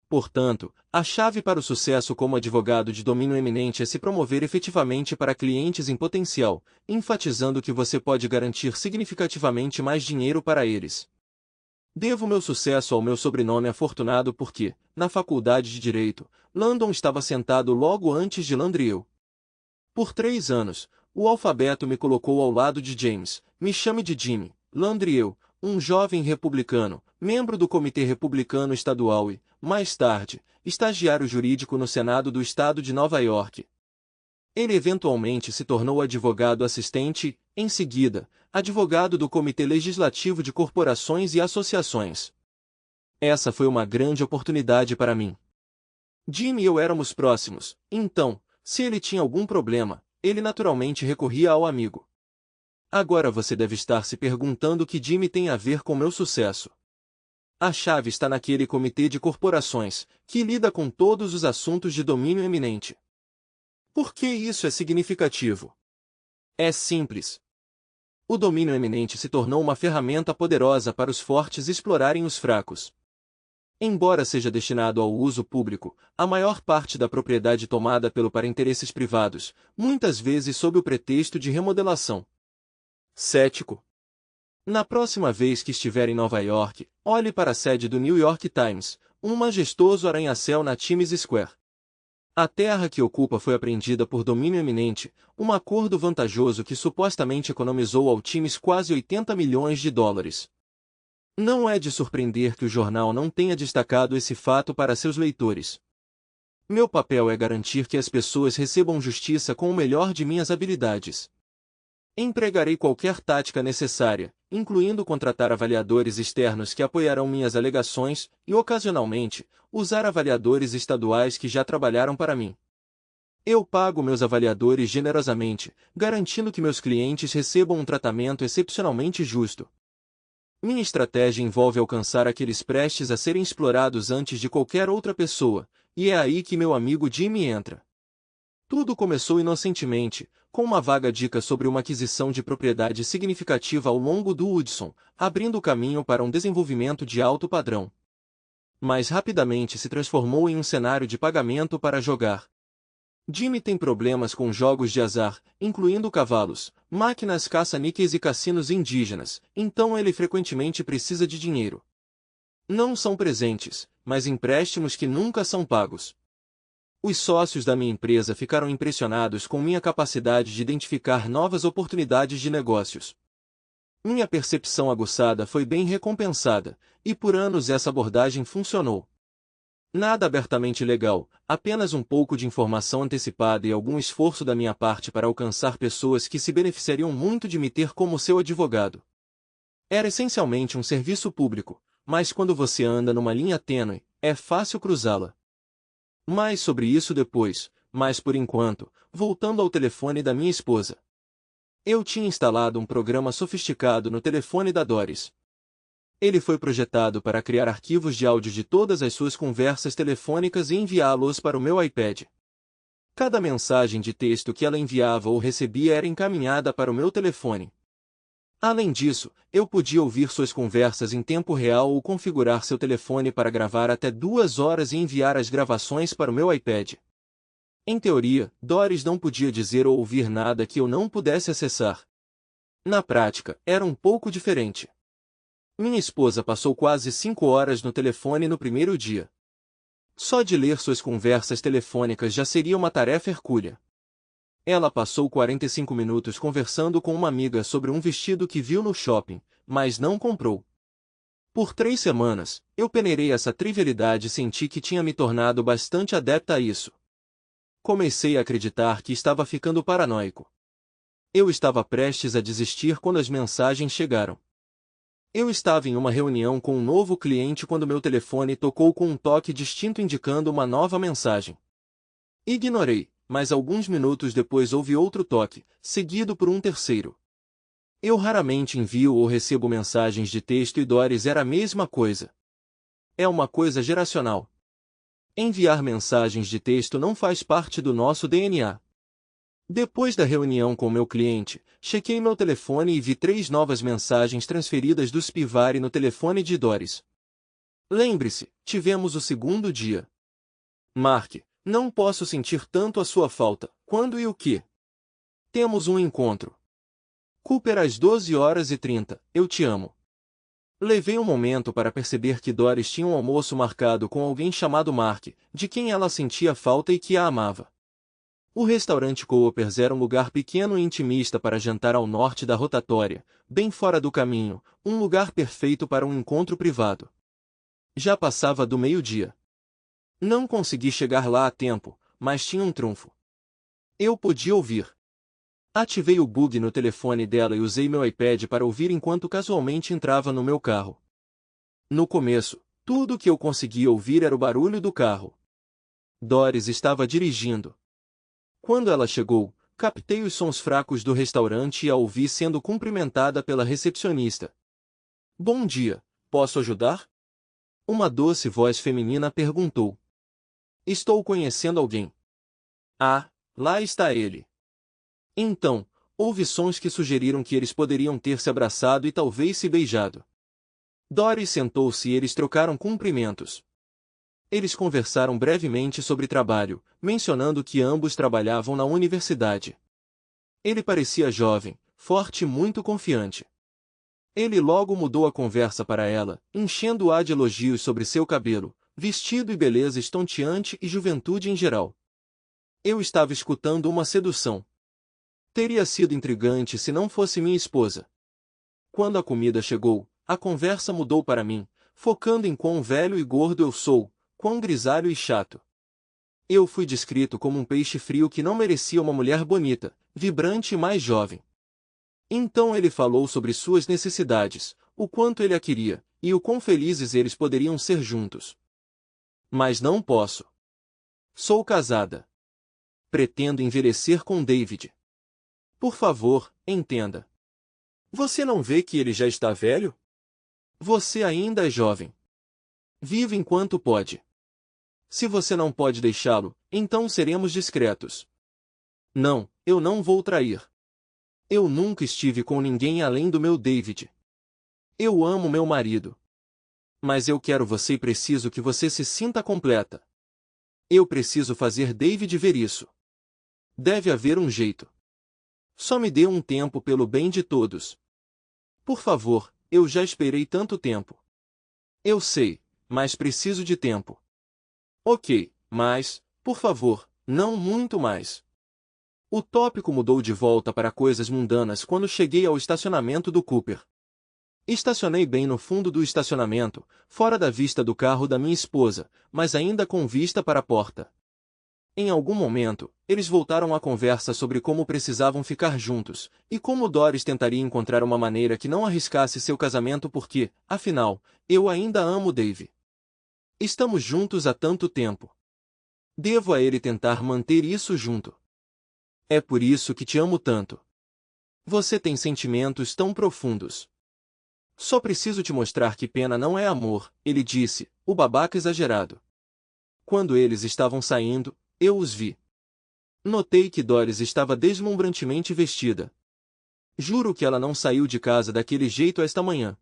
Portanto, a chave para o sucesso como advogado de domínio eminente é se promover efetivamente para clientes em potencial, enfatizando que você pode garantir significativamente mais dinheiro para eles. Devo meu sucesso ao meu sobrenome afortunado porque, na faculdade de Direito, Landon estava sentado logo antes de Landrieu. Por 3 anos, o alfabeto me colocou ao lado de James, me chame de Jimmy, Landrieu, um jovem republicano, membro do Comitê Republicano Estadual e, mais tarde, estagiário jurídico no Senado do Estado de Nova York. Ele eventualmente se tornou advogado assistente e, em seguida, advogado do Comitê Legislativo de Corporações e Associações. Essa foi uma grande oportunidade para mim. Jimmy e eu éramos próximos, então, se ele tinha algum problema, ele naturalmente recorria ao amigo. Agora você deve estar se perguntando o que Jimmy tem a ver com meu sucesso. A chave está naquele comitê de corporações, que lida com todos os assuntos de domínio eminente. Por que isso é significativo? É simples. O domínio eminente se tornou uma ferramenta poderosa para os fortes explorarem os fracos. Embora seja destinado ao uso público, a maior parte da propriedade tomada para interesses privados, muitas vezes sob o pretexto de remodelação. Cético. Na próxima vez que estiver em Nova York, olhe para a sede do New York Times, um majestoso arranha-céu na Times Square. A terra que ocupa foi apreendida por domínio eminente, um acordo vantajoso que supostamente economizou ao Times quase 80 milhões de dólares. Não é de surpreender que o jornal não tenha destacado esse fato para seus leitores. Meu papel é garantir que as pessoas recebam justiça com o melhor de minhas habilidades. Empregarei qualquer tática necessária, incluindo contratar avaliadores externos que apoiarão minhas alegações e, ocasionalmente, usar avaliadores estaduais que já trabalharam para mim. Eu pago meus avaliadores generosamente, garantindo que meus clientes recebam um tratamento excepcionalmente justo. Minha estratégia envolve alcançar aqueles prestes a serem explorados antes de qualquer outra pessoa, e é aí que meu amigo Jimmy entra. Tudo começou inocentemente, com uma vaga dica sobre uma aquisição de propriedade significativa ao longo do Hudson, abrindo o caminho para um desenvolvimento de alto padrão. Mas rapidamente se transformou em um cenário de pagamento para jogar. Jimmy tem problemas com jogos de azar, incluindo cavalos, máquinas caça-níqueis e cassinos indígenas, então ele frequentemente precisa de dinheiro. Não são presentes, mas empréstimos que nunca são pagos. Os sócios da minha empresa ficaram impressionados com minha capacidade de identificar novas oportunidades de negócios. Minha percepção aguçada foi bem recompensada, e por anos essa abordagem funcionou. Nada abertamente legal, apenas um pouco de informação antecipada e algum esforço da minha parte para alcançar pessoas que se beneficiariam muito de me ter como seu advogado. Era essencialmente um serviço público, mas quando você anda numa linha tênue, é fácil cruzá-la. Mais sobre isso depois, mas por enquanto, Voltando ao telefone da minha esposa. Eu tinha instalado um programa sofisticado no telefone da Doris. Ele foi projetado para criar arquivos de áudio de todas as suas conversas telefônicas e enviá-los para o meu iPad. Cada mensagem de texto que ela enviava ou recebia era encaminhada para o meu telefone. Além disso, eu podia ouvir suas conversas em tempo real ou configurar seu telefone para gravar até 2 horas e enviar as gravações para o meu iPad. Em teoria, Doris não podia dizer ou ouvir nada que eu não pudesse acessar. Na prática, era um pouco diferente. Minha esposa passou quase 5 horas no telefone no primeiro dia. Só de ler suas conversas telefônicas já seria uma tarefa hercúlea. Ela passou 45 minutos conversando com uma amiga sobre um vestido que viu no shopping, mas não comprou. Por 3 semanas, eu peneirei essa trivialidade e senti que tinha me tornado bastante adepta a isso. Comecei a acreditar que estava ficando paranoico. Eu estava prestes a desistir quando as mensagens chegaram. Eu estava em uma reunião com um novo cliente quando meu telefone tocou com um toque distinto indicando uma nova mensagem. Ignorei, mas alguns minutos depois houve outro toque, seguido por um terceiro. Eu raramente envio ou recebo mensagens de texto e Doris era a mesma coisa. É uma coisa geracional. Enviar mensagens de texto não faz parte do nosso DNA. Depois da reunião com meu cliente, chequei meu telefone e vi 3 novas mensagens transferidas do Spivari no telefone de Doris. Lembre-se, tivemos o segundo dia. Mark, não posso sentir tanto a sua falta. Quando e o que? Temos um encontro. Cooper às 12h30, eu te amo. Levei um momento para perceber que Doris tinha um almoço marcado com alguém chamado Mark, de quem ela sentia falta e que a amava. O restaurante Coopers era um lugar pequeno e intimista para jantar ao norte da rotatória, bem fora do caminho, um lugar perfeito para um encontro privado. Já passava do meio-dia. Não consegui chegar lá a tempo, mas tinha um trunfo. Eu podia ouvir. Ativei o bug no telefone dela e usei meu iPad para ouvir enquanto casualmente entrava no meu carro. No começo, tudo o que eu conseguia ouvir era o barulho do carro. Doris estava dirigindo. Quando ela chegou, captei os sons fracos do restaurante e a ouvi sendo cumprimentada pela recepcionista. Bom dia, posso ajudar? Uma doce voz feminina perguntou. Estou conhecendo alguém. Ah, lá está ele. Então, houve sons que sugeriram que eles poderiam ter se abraçado e talvez se beijado. Doris sentou-se e eles trocaram cumprimentos. Eles conversaram brevemente sobre trabalho, mencionando que ambos trabalhavam na universidade. Ele parecia jovem, forte e muito confiante. Ele logo mudou a conversa para ela, enchendo-a de elogios sobre seu cabelo, vestido e beleza estonteante e juventude em geral. Eu estava escutando uma sedução. Teria sido intrigante se não fosse minha esposa. Quando a comida chegou, a conversa mudou para mim, focando em quão velho e gordo eu sou, quão grisalho e chato. Eu fui descrito como um peixe frio que não merecia uma mulher bonita, vibrante e mais jovem. Então ele falou sobre suas necessidades, o quanto ele a queria, e o quão felizes eles poderiam ser juntos. Mas não posso. Sou casada. Pretendo envelhecer com David. Por favor, entenda. Você não vê que ele já está velho? Você ainda é jovem. Vive enquanto pode. Se você não pode deixá-lo, então seremos discretos. Não, eu não vou trair. Eu nunca estive com ninguém além do meu David. Eu amo meu marido. Mas eu quero você e preciso que você se sinta completa. Eu preciso fazer David ver isso. Deve haver um jeito. Só me dê um tempo pelo bem de todos. Por favor, eu já esperei tanto tempo. Eu sei, mas preciso de tempo. Ok, mas, por favor, não muito mais. O tópico mudou de volta para coisas mundanas quando cheguei ao estacionamento do Cooper. Estacionei bem no fundo do estacionamento, fora da vista do carro da minha esposa, mas ainda com vista para a porta. Em algum momento, eles voltaram à conversa sobre como precisavam ficar juntos, e como Doris tentaria encontrar uma maneira que não arriscasse seu casamento porque, afinal, eu ainda amo Dave. Estamos juntos há tanto tempo. Devo a ele tentar manter isso junto. É por isso que te amo tanto. Você tem sentimentos tão profundos. Só preciso te mostrar que pena não é amor, ele disse, o babaca exagerado. Quando eles estavam saindo, eu os vi. Notei que Doris estava deslumbrantemente vestida. Juro que ela não saiu de casa daquele jeito esta manhã.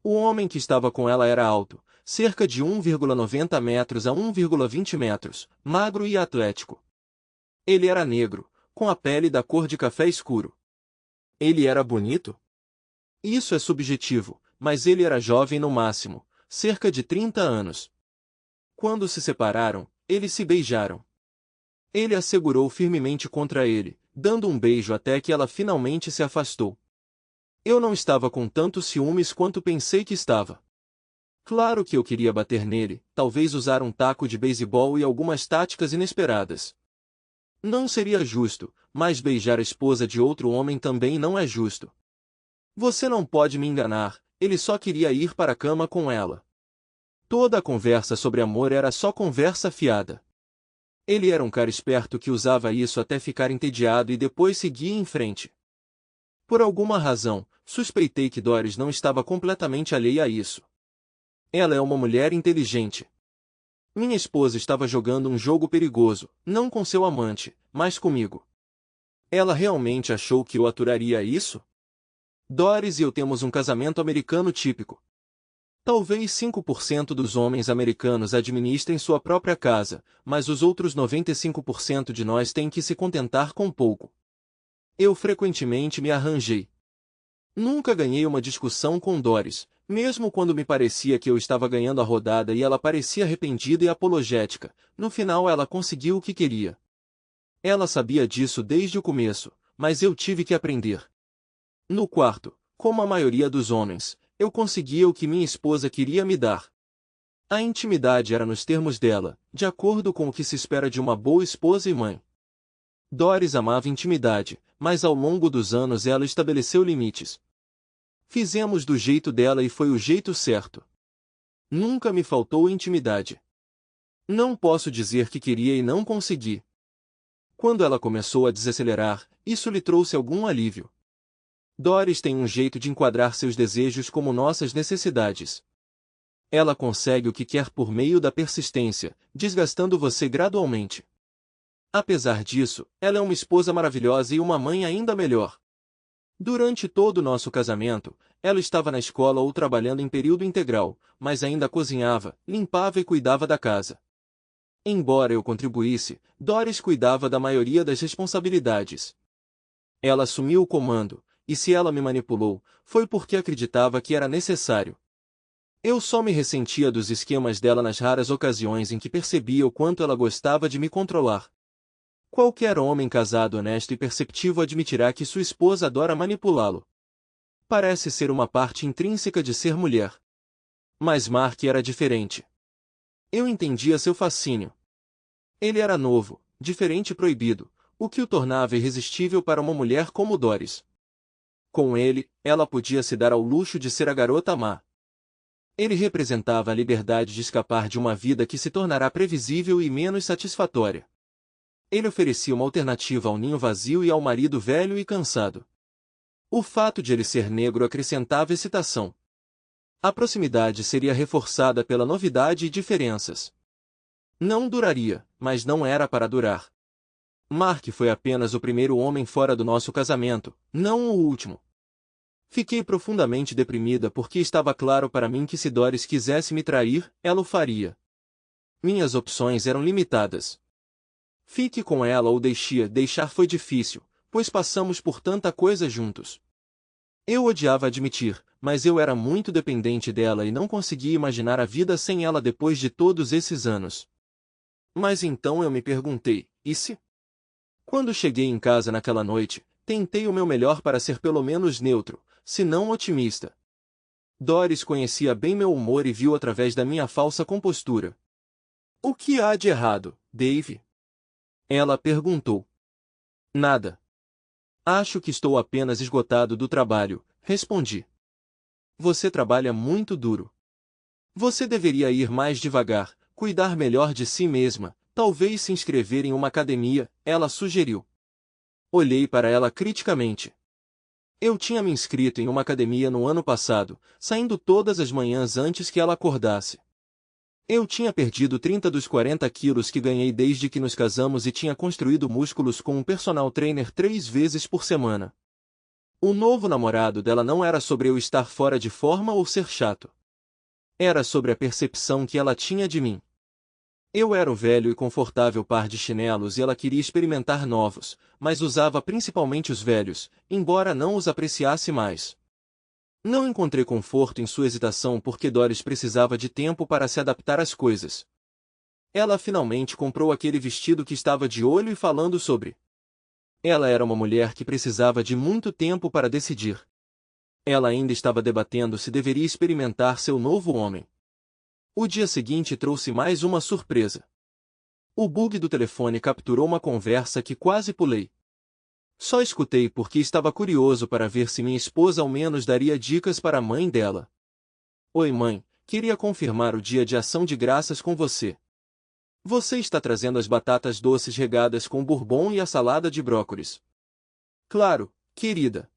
O homem que estava com ela era alto, cerca de 1,90 metros a 1,20 metros, magro e atlético. Ele era negro, com a pele da cor de café escuro. Ele era bonito? Isso é subjetivo, mas ele era jovem no máximo, cerca de 30 anos. Quando se separaram, eles se beijaram. Ele a segurou firmemente contra ele, dando um beijo até que ela finalmente se afastou. Eu não estava com tantos ciúmes quanto pensei que estava. Claro que eu queria bater nele, talvez usar um taco de beisebol e algumas táticas inesperadas. Não seria justo, mas beijar a esposa de outro homem também não é justo. Você não pode me enganar, ele só queria ir para a cama com ela. Toda a conversa sobre amor era só conversa fiada. Ele era um cara esperto que usava isso até ficar entediado e depois seguia em frente. Por alguma razão, suspeitei que Doris não estava completamente alheia a isso. Ela é uma mulher inteligente. Minha esposa estava jogando um jogo perigoso, não com seu amante, mas comigo. Ela realmente achou que eu aturaria isso? Doris e eu temos um casamento americano típico. Talvez 5% dos homens americanos administrem sua própria casa, mas os outros 95% de nós têm que se contentar com pouco. Eu frequentemente me arranjei. Nunca ganhei uma discussão com Doris, mesmo quando me parecia que eu estava ganhando a rodada e ela parecia arrependida e apologética. No final ela conseguiu o que queria. Ela sabia disso desde o começo, mas eu tive que aprender. No quarto, como a maioria dos homens, eu conseguia o que minha esposa queria me dar. A intimidade era nos termos dela, de acordo com o que se espera de uma boa esposa e mãe. Doris amava intimidade, mas ao longo dos anos ela estabeleceu limites. Fizemos do jeito dela e foi o jeito certo. Nunca me faltou intimidade. Não posso dizer que queria e não consegui. Quando ela começou a desacelerar, isso lhe trouxe algum alívio. Doris tem um jeito de enquadrar seus desejos como nossas necessidades. Ela consegue o que quer por meio da persistência, desgastando você gradualmente. Apesar disso, ela é uma esposa maravilhosa e uma mãe ainda melhor. Durante todo o nosso casamento, ela estava na escola ou trabalhando em período integral, mas ainda cozinhava, limpava e cuidava da casa. Embora eu contribuísse, Doris cuidava da maioria das responsabilidades. Ela assumiu o comando, e se ela me manipulou, foi porque acreditava que era necessário. Eu só me ressentia dos esquemas dela nas raras ocasiões em que percebia o quanto ela gostava de me controlar. Qualquer homem casado honesto e perceptivo admitirá que sua esposa adora manipulá-lo. Parece ser uma parte intrínseca de ser mulher. Mas Mark era diferente. Eu entendia seu fascínio. Ele era novo, diferente e proibido, o que o tornava irresistível para uma mulher como Doris. Com ele, ela podia se dar ao luxo de ser a garota má. Ele representava a liberdade de escapar de uma vida que se tornará previsível e menos satisfatória. Ele oferecia uma alternativa ao ninho vazio e ao marido velho e cansado. O fato de ele ser negro acrescentava excitação. A proximidade seria reforçada pela novidade e diferenças. Não duraria, mas não era para durar. Mark foi apenas o primeiro homem fora do nosso casamento, não o último. Fiquei profundamente deprimida porque estava claro para mim que se Doris quisesse me trair, ela o faria. Minhas opções eram limitadas. Fique com ela ou deixar foi difícil, pois passamos por tanta coisa juntos. Eu odiava admitir, mas eu era muito dependente dela e não conseguia imaginar a vida sem ela depois de todos esses anos. Mas então eu me perguntei, e se? Quando cheguei em casa naquela noite, tentei o meu melhor para ser pelo menos neutro, se não otimista. Doris conhecia bem meu humor e viu através da minha falsa compostura. O que há de errado, Dave? Ela perguntou. Nada. Acho que estou apenas esgotado do trabalho, respondi. Você trabalha muito duro. Você deveria ir mais devagar, cuidar melhor de si mesma, talvez se inscrever em uma academia, ela sugeriu. Olhei para ela criticamente. Eu tinha me inscrito em uma academia no ano passado, saindo todas as manhãs antes que ela acordasse. Eu tinha perdido 30 dos 40 quilos que ganhei desde que nos casamos e tinha construído músculos com um personal trainer 3 vezes por semana. O novo namorado dela não era sobre eu estar fora de forma ou ser chato. Era sobre a percepção que ela tinha de mim. Eu era o velho e confortável par de chinelos e ela queria experimentar novos, mas usava principalmente os velhos, embora não os apreciasse mais. Não encontrei conforto em sua hesitação porque Doris precisava de tempo para se adaptar às coisas. Ela finalmente comprou aquele vestido que estava de olho e falando sobre. Ela era uma mulher que precisava de muito tempo para decidir. Ela ainda estava debatendo se deveria experimentar seu novo homem. O dia seguinte trouxe mais uma surpresa. O bug do telefone capturou uma conversa que quase pulei. Só escutei porque estava curioso para ver se minha esposa ao menos daria dicas para a mãe dela. Oi, mãe, queria confirmar o dia de ação de graças com você. Você está trazendo as batatas doces regadas com bourbon e a salada de brócolis. Claro, querida.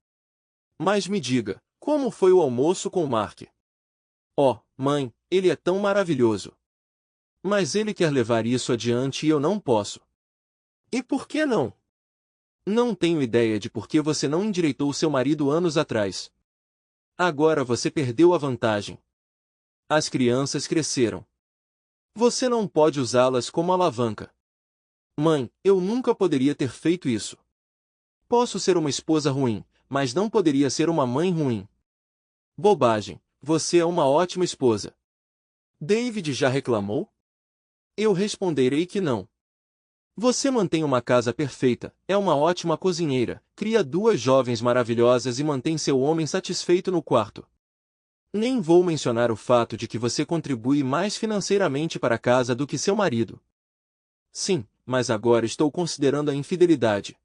Mas me diga, como foi o almoço com o Mark? Oh, mãe, ele é tão maravilhoso. Mas ele quer levar isso adiante e eu não posso. E por que não? Não tenho ideia de por que você não endireitou seu marido anos atrás. Agora você perdeu a vantagem. As crianças cresceram. Você não pode usá-las como alavanca. Mãe, eu nunca poderia ter feito isso. Posso ser uma esposa ruim, mas não poderia ser uma mãe ruim. Bobagem, você é uma ótima esposa. David já reclamou? Eu responderei que não. Você mantém uma casa perfeita, é uma ótima cozinheira, cria 2 jovens maravilhosas e mantém seu homem satisfeito no quarto. Nem vou mencionar o fato de que você contribui mais financeiramente para a casa do que seu marido. Sim, mas agora estou considerando a infidelidade.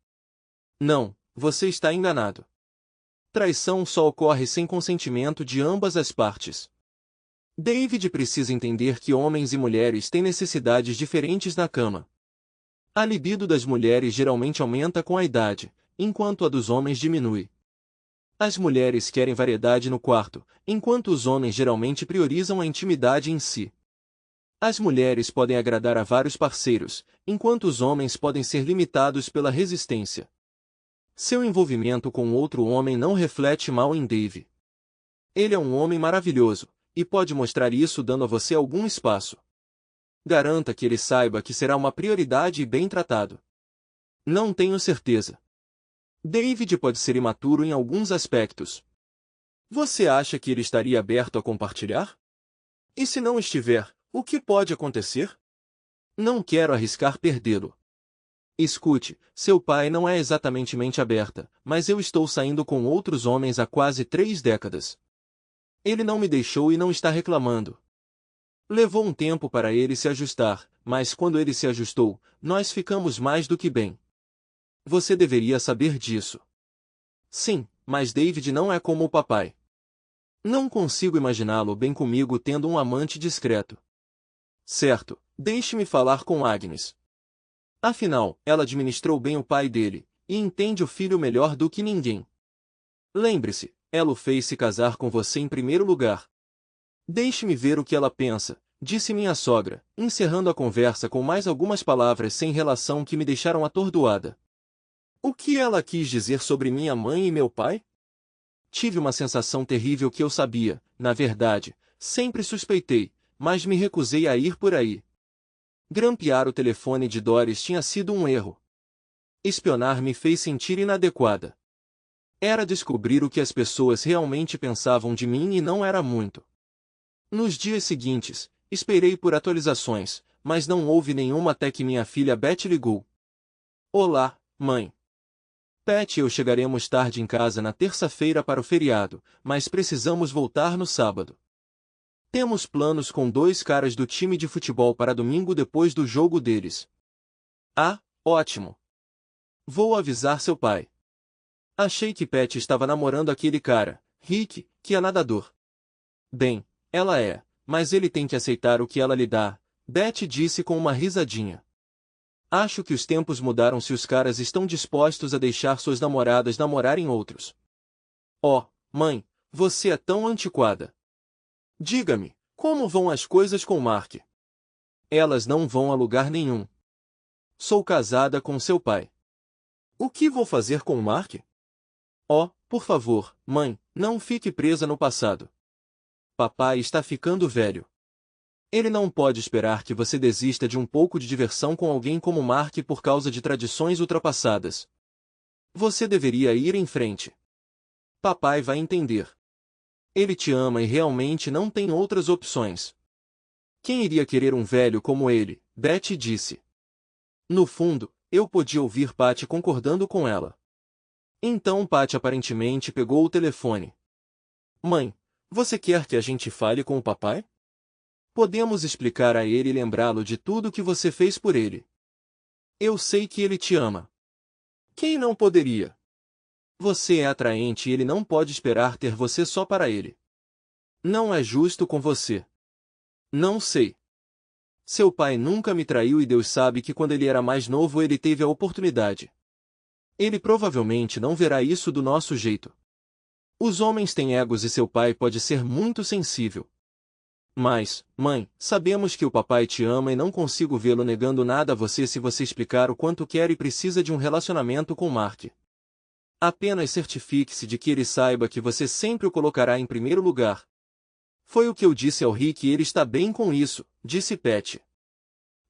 Não, você está enganado. Traição só ocorre sem consentimento de ambas as partes. David precisa entender que homens e mulheres têm necessidades diferentes na cama. A libido das mulheres geralmente aumenta com a idade, enquanto a dos homens diminui. As mulheres querem variedade no quarto, enquanto os homens geralmente priorizam a intimidade em si. As mulheres podem agradar a vários parceiros, enquanto os homens podem ser limitados pela resistência. Seu envolvimento com outro homem não reflete mal em Dave. Ele é um homem maravilhoso, e pode mostrar isso dando a você algum espaço. Garanta que ele saiba que será uma prioridade e bem tratado. Não tenho certeza. David pode ser imaturo em alguns aspectos. Você acha que ele estaria aberto a compartilhar? E se não estiver, o que pode acontecer? Não quero arriscar perdê-lo. Escute, seu pai não é exatamente mente aberta, mas eu estou saindo com outros homens há quase 3 décadas. Ele não me deixou e não está reclamando. Levou um tempo para ele se ajustar, mas quando ele se ajustou, nós ficamos mais do que bem. Você deveria saber disso. Sim, mas David não é como o papai. Não consigo imaginá-lo bem comigo tendo um amante discreto. Certo, deixe-me falar com Agnes. Afinal, ela administrou bem o pai dele, e entende o filho melhor do que ninguém. Lembre-se, ela o fez se casar com você em primeiro lugar. Deixe-me ver o que ela pensa, disse minha sogra, encerrando a conversa com mais algumas palavras sem relação que me deixaram atordoada. O que ela quis dizer sobre minha mãe e meu pai? Tive uma sensação terrível que eu sabia, na verdade, sempre suspeitei, mas me recusei a ir por aí. Grampear o telefone de Doris tinha sido um erro. Espionar me fez sentir inadequada. Era descobrir o que as pessoas realmente pensavam de mim e não era muito. Nos dias seguintes, esperei por atualizações, mas não houve nenhuma até que minha filha Beth ligou. Olá, mãe. Pat e eu chegaremos tarde em casa na terça-feira para o feriado, mas precisamos voltar no sábado. Temos planos com 2 caras do time de futebol para domingo depois do jogo deles. Ah, ótimo. Vou avisar seu pai. Achei que Pat estava namorando aquele cara, Rick, que é nadador. Bem, ela é, mas ele tem que aceitar o que ela lhe dá, Beth disse com uma risadinha. Acho que os tempos mudaram se os caras estão dispostos a deixar suas namoradas namorarem outros. Oh, mãe, você é tão antiquada. Diga-me, como vão as coisas com Mark? Elas não vão a lugar nenhum. Sou casada com seu pai. O que vou fazer com Mark? Oh, por favor, mãe, não fique presa no passado. Papai está ficando velho. Ele não pode esperar que você desista de um pouco de diversão com alguém como Mark por causa de tradições ultrapassadas. Você deveria ir em frente. Papai vai entender. Ele te ama e realmente não tem outras opções. Quem iria querer um velho como ele? Betty disse. No fundo, eu podia ouvir Patty concordando com ela. Então Patty aparentemente pegou o telefone. Mãe, você quer que a gente fale com o papai? Podemos explicar a ele e lembrá-lo de tudo que você fez por ele. Eu sei que ele te ama. Quem não poderia? Você é atraente e ele não pode esperar ter você só para ele. Não é justo com você. Não sei. Seu pai nunca me traiu e Deus sabe que quando ele era mais novo ele teve a oportunidade. Ele provavelmente não verá isso do nosso jeito. Os homens têm egos e seu pai pode ser muito sensível. Mas, mãe, sabemos que o papai te ama e não consigo vê-lo negando nada a você se você explicar o quanto quer e precisa de um relacionamento com Mark. Apenas certifique-se de que ele saiba que você sempre o colocará em primeiro lugar. Foi o que eu disse ao Rick e ele está bem com isso, disse Patty.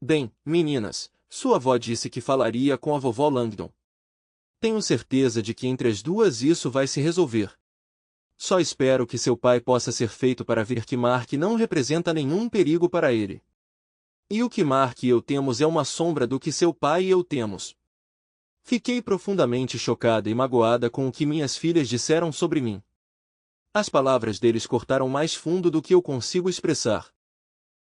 Bem, meninas, sua avó disse que falaria com a vovó Langdon. Tenho certeza de que entre as duas isso vai se resolver. Só espero que seu pai possa ser feito para ver que Mark não representa nenhum perigo para ele. E o que Mark e eu temos é uma sombra do que seu pai e eu temos. Fiquei profundamente chocada e magoada com o que minhas filhas disseram sobre mim. As palavras deles cortaram mais fundo do que eu consigo expressar.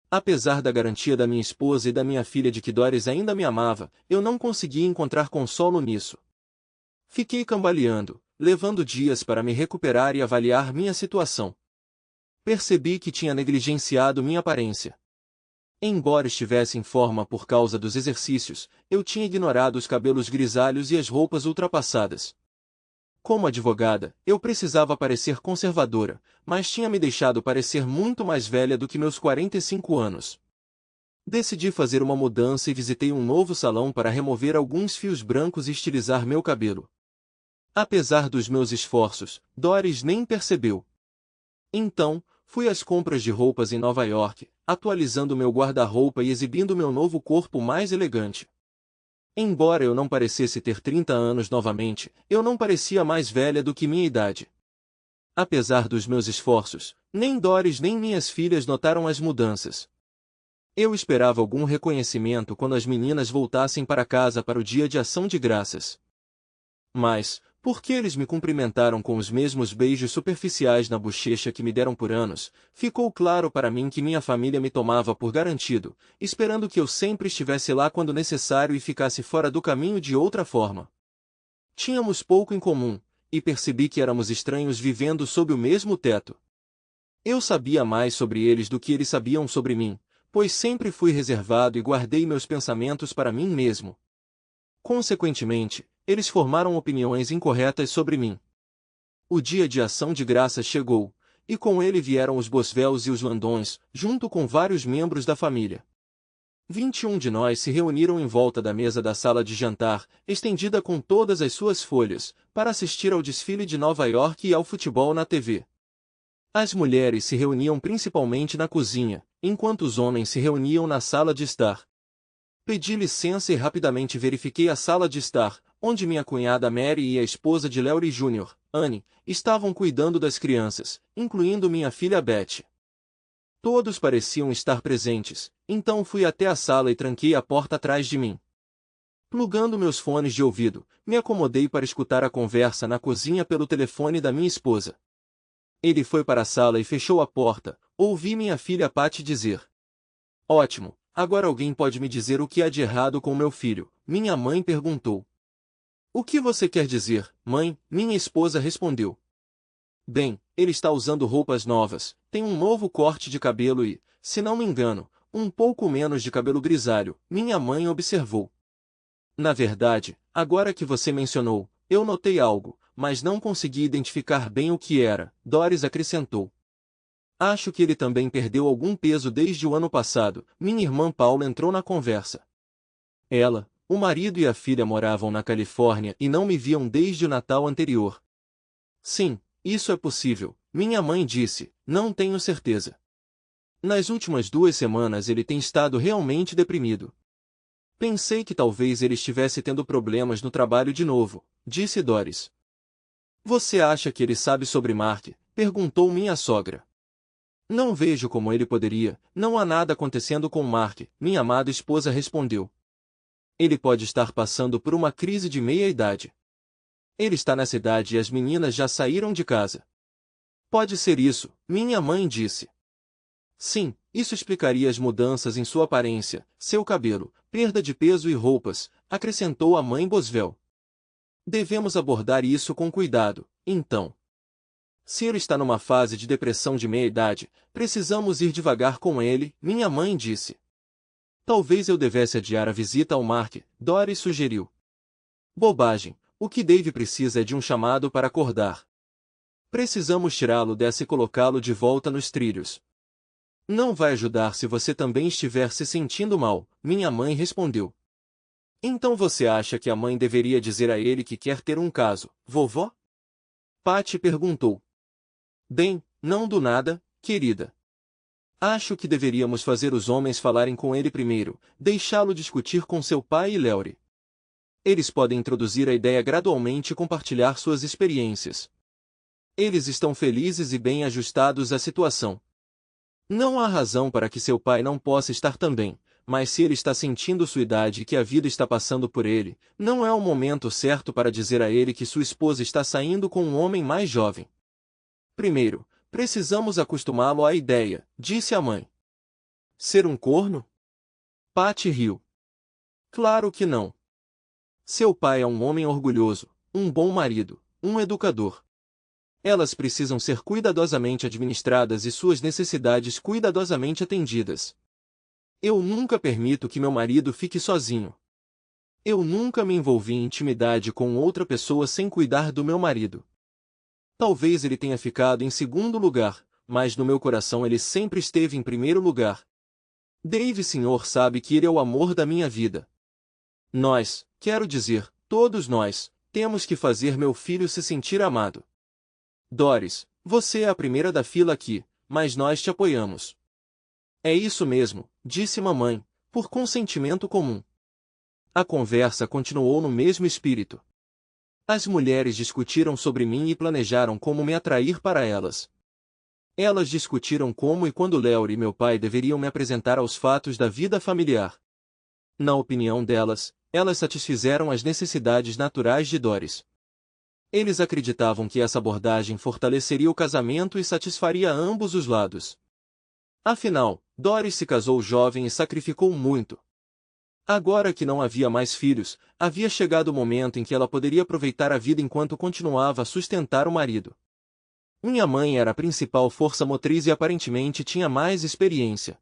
Apesar da garantia da minha esposa e da minha filha de que Doris ainda me amava, eu não consegui encontrar consolo nisso. Fiquei cambaleando, levando dias para me recuperar e avaliar minha situação. Percebi que tinha negligenciado minha aparência. Embora estivesse em forma por causa dos exercícios, eu tinha ignorado os cabelos grisalhos e as roupas ultrapassadas. Como advogada, eu precisava parecer conservadora, mas tinha me deixado parecer muito mais velha do que meus 45 anos. Decidi fazer uma mudança e visitei um novo salão para remover alguns fios brancos e estilizar meu cabelo. Apesar dos meus esforços, Doris nem percebeu. Então, fui às compras de roupas em Nova York, atualizando meu guarda-roupa e exibindo meu novo corpo mais elegante. Embora eu não parecesse ter 30 anos novamente, eu não parecia mais velha do que minha idade. Apesar dos meus esforços, nem Doris nem minhas filhas notaram as mudanças. Eu esperava algum reconhecimento quando as meninas voltassem para casa para o dia de ação de graças. Mas, porque eles me cumprimentaram com os mesmos beijos superficiais na bochecha que me deram por anos, ficou claro para mim que minha família me tomava por garantido, esperando que eu sempre estivesse lá quando necessário e ficasse fora do caminho de outra forma. Tínhamos pouco em comum, e percebi que éramos estranhos vivendo sob o mesmo teto. Eu sabia mais sobre eles do que eles sabiam sobre mim, pois sempre fui reservado e guardei meus pensamentos para mim mesmo. Consequentemente, eles formaram opiniões incorretas sobre mim. O dia de ação de graças chegou, e com ele vieram os Boswells e os Landons, junto com vários membros da família. 21 de nós se reuniram em volta da mesa da sala de jantar, estendida com todas as suas folhas, para assistir ao desfile de Nova York e ao futebol na TV. As mulheres se reuniam principalmente na cozinha, enquanto os homens se reuniam na sala de estar. Pedi licença e rapidamente verifiquei a sala de estar, onde minha cunhada Mary e a esposa de Larry Jr., Anne, estavam cuidando das crianças, incluindo minha filha Betty. Todos pareciam estar presentes, então fui até a sala e tranquei a porta atrás de mim. Plugando meus fones de ouvido, me acomodei para escutar a conversa na cozinha pelo telefone da minha esposa. Ele foi para a sala e fechou a porta, ouvi minha filha Patty dizer: "Ótimo, agora alguém pode me dizer o que há de errado com meu filho?", minha mãe perguntou. "O que você quer dizer, mãe?", minha esposa respondeu. "Bem, ele está usando roupas novas, tem um novo corte de cabelo e, se não me engano, um pouco menos de cabelo grisalho", minha mãe observou. Na verdade, agora que você mencionou, eu notei algo, mas não consegui identificar bem o que era, Doris acrescentou. Acho que ele também perdeu algum peso desde o ano passado. Minha irmã Paula entrou na conversa. Ela, o marido e a filha moravam na Califórnia e não me viam desde o Natal anterior. Sim, isso é possível, minha mãe disse, não tenho certeza. Nas últimas 2 semanas ele tem estado realmente deprimido. Pensei que talvez ele estivesse tendo problemas no trabalho de novo, disse Doris. Você acha que ele sabe sobre Mark? Perguntou minha sogra. Não vejo como ele poderia, não há nada acontecendo com Mark, minha amada esposa respondeu. Ele pode estar passando por uma crise de meia-idade. Ele está nessa idade e as meninas já saíram de casa. Pode ser isso, minha mãe disse. Sim, isso explicaria as mudanças em sua aparência, seu cabelo, perda de peso e roupas, acrescentou a mãe Boswell. Devemos abordar isso com cuidado, então. Se ele está numa fase de depressão de meia-idade, precisamos ir devagar com ele, minha mãe disse. Talvez eu devesse adiar a visita ao Mark, Doris sugeriu. Bobagem, o que Dave precisa é de um chamado para acordar. Precisamos tirá-lo dessa e colocá-lo de volta nos trilhos. Não vai ajudar se você também estiver se sentindo mal, minha mãe respondeu. Então você acha que a mãe deveria dizer a ele que quer ter um caso, vovó? Patty perguntou. Bem, não do nada, querida. Acho que deveríamos fazer os homens falarem com ele primeiro, deixá-lo discutir com seu pai e Laurie. Eles podem introduzir a ideia gradualmente e compartilhar suas experiências. Eles estão felizes e bem ajustados à situação. Não há razão para que seu pai não possa estar também, mas se ele está sentindo sua idade e que a vida está passando por ele, não é o momento certo para dizer a ele que sua esposa está saindo com um homem mais jovem. Primeiro, precisamos acostumá-lo à ideia, disse a mãe. Ser um corno? Patty riu. Claro que não. Seu pai é um homem orgulhoso, um bom marido, um educador. Elas precisam ser cuidadosamente administradas e suas necessidades cuidadosamente atendidas. Eu nunca permito que meu marido fique sozinho. Eu nunca me envolvi em intimidade com outra pessoa sem cuidar do meu marido. Talvez ele tenha ficado em segundo lugar, mas no meu coração ele sempre esteve em primeiro lugar. Dave, senhor, sabe que ele é o amor da minha vida. Nós, quero dizer, todos nós, temos que fazer meu filho se sentir amado. Doris, você é a primeira da fila aqui, mas nós te apoiamos. É isso mesmo, disse mamãe, por consentimento comum. A conversa continuou no mesmo espírito. As mulheres discutiram sobre mim e planejaram como me atrair para elas. Elas discutiram como e quando Laurie e meu pai deveriam me apresentar aos fatos da vida familiar. Na opinião delas, elas satisfizeram as necessidades naturais de Doris. Eles acreditavam que essa abordagem fortaleceria o casamento e satisfaria ambos os lados. Afinal, Doris se casou jovem e sacrificou muito. Agora que não havia mais filhos, havia chegado o momento em que ela poderia aproveitar a vida enquanto continuava a sustentar o marido. Minha mãe era a principal força motriz e aparentemente tinha mais experiência.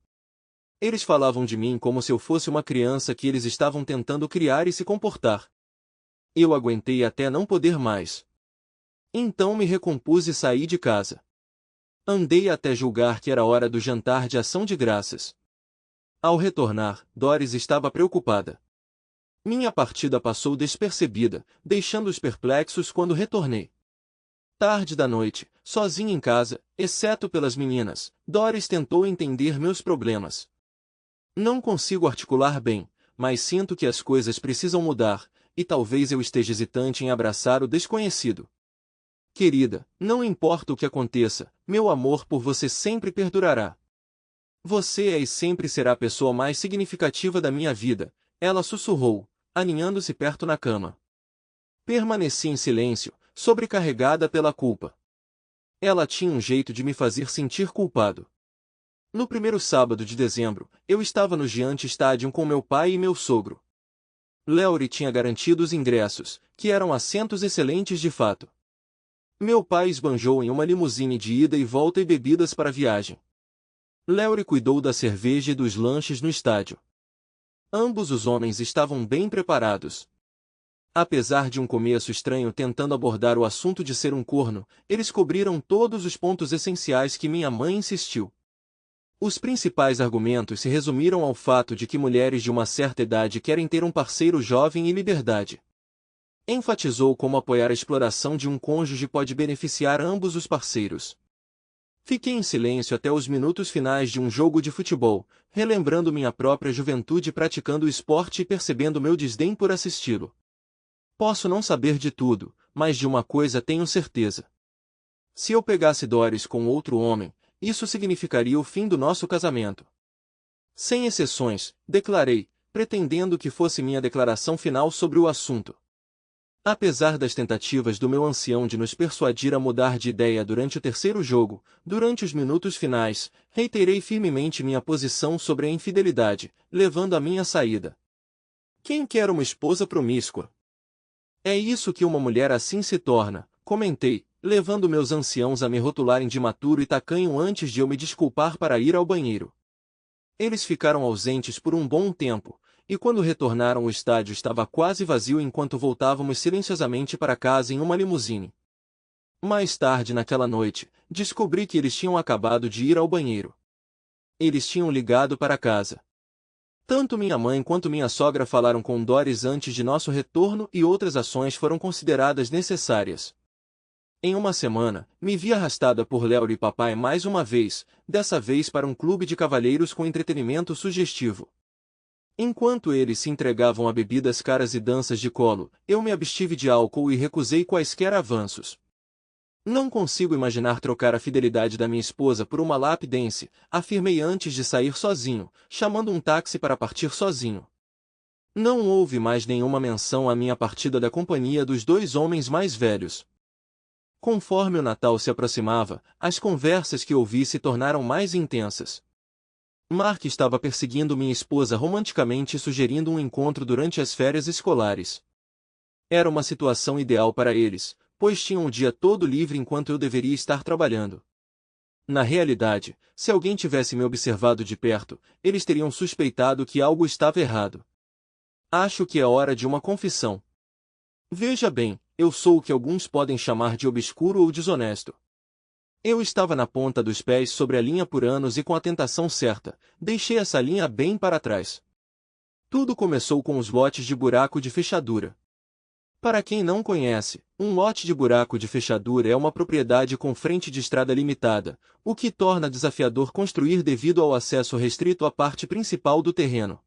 Eles falavam de mim como se eu fosse uma criança que eles estavam tentando criar e se comportar. Eu aguentei até não poder mais. Então me recompus e saí de casa. Andei até julgar que era hora do jantar de ação de graças. Ao retornar, Doris estava preocupada. Minha partida passou despercebida, deixando-os perplexos quando retornei. Tarde da noite, sozinha em casa, exceto pelas meninas, Doris tentou entender meus problemas. Não consigo articular bem, mas sinto que as coisas precisam mudar, e talvez eu esteja hesitante em abraçar o desconhecido. Querida, não importa o que aconteça, meu amor por você sempre perdurará. Você é e sempre será a pessoa mais significativa da minha vida, ela sussurrou, aninhando-se perto na cama. Permaneci em silêncio, sobrecarregada pela culpa. Ela tinha um jeito de me fazer sentir culpado. No primeiro sábado de dezembro, eu estava no Giant Stadium com meu pai e meu sogro. Laurie tinha garantido os ingressos, que eram assentos excelentes de fato. Meu pai esbanjou em uma limusine de ida e volta e bebidas para a viagem. Laurie cuidou da cerveja e dos lanches no estádio. Ambos os homens estavam bem preparados. Apesar de um começo estranho tentando abordar o assunto de ser um corno, eles cobriram todos os pontos essenciais que minha mãe insistiu. Os principais argumentos se resumiram ao fato de que mulheres de uma certa idade querem ter um parceiro jovem e liberdade. Enfatizou como apoiar a exploração de um cônjuge pode beneficiar ambos os parceiros. Fiquei em silêncio até os minutos finais de um jogo de futebol, relembrando minha própria juventude praticando o esporte e percebendo meu desdém por assisti-lo. Posso não saber de tudo, mas de uma coisa tenho certeza. Se eu pegasse Doris com outro homem, isso significaria o fim do nosso casamento. Sem exceções, declarei, pretendendo que fosse minha declaração final sobre o assunto. Apesar das tentativas do meu ancião de nos persuadir a mudar de ideia durante o terceiro jogo, durante os minutos finais, reiterei firmemente minha posição sobre a infidelidade, levando a minha saída. Quem quer uma esposa promíscua? É isso que uma mulher assim se torna, comentei, levando meus anciãos a me rotularem de maturo e tacanho antes de eu me desculpar para ir ao banheiro. Eles ficaram ausentes por um bom tempo, e quando retornaram o estádio estava quase vazio enquanto voltávamos silenciosamente para casa em uma limusine. Mais tarde naquela noite, descobri que eles tinham acabado de ir ao banheiro. Eles tinham ligado para casa. Tanto minha mãe quanto minha sogra falaram com Doris antes de nosso retorno e outras ações foram consideradas necessárias. Em uma semana, me vi arrastada por Léo e papai mais uma vez, dessa vez para um clube de cavalheiros com entretenimento sugestivo. Enquanto eles se entregavam a bebidas caras e danças de colo, eu me abstive de álcool e recusei quaisquer avanços. Não consigo imaginar trocar a fidelidade da minha esposa por uma lap dance, afirmei antes de sair sozinho, chamando um táxi para partir sozinho. Não houve mais nenhuma menção à minha partida da companhia dos dois homens mais velhos. Conforme o Natal se aproximava, as conversas que ouvi se tornaram mais intensas. Mark estava perseguindo minha esposa romanticamente e sugerindo um encontro durante as férias escolares. Era uma situação ideal para eles, pois tinham o dia todo livre enquanto eu deveria estar trabalhando. Na realidade, se alguém tivesse me observado de perto, eles teriam suspeitado que algo estava errado. Acho que é hora de uma confissão. Veja bem, eu sou o que alguns podem chamar de obscuro ou desonesto. Eu estava na ponta dos pés sobre a linha por anos e com a tentação certa, deixei essa linha bem para trás. Tudo começou com os lotes de buraco de fechadura. Para quem não conhece, um lote de buraco de fechadura é uma propriedade com frente de estrada limitada, o que torna desafiador construir devido ao acesso restrito à parte principal do terreno.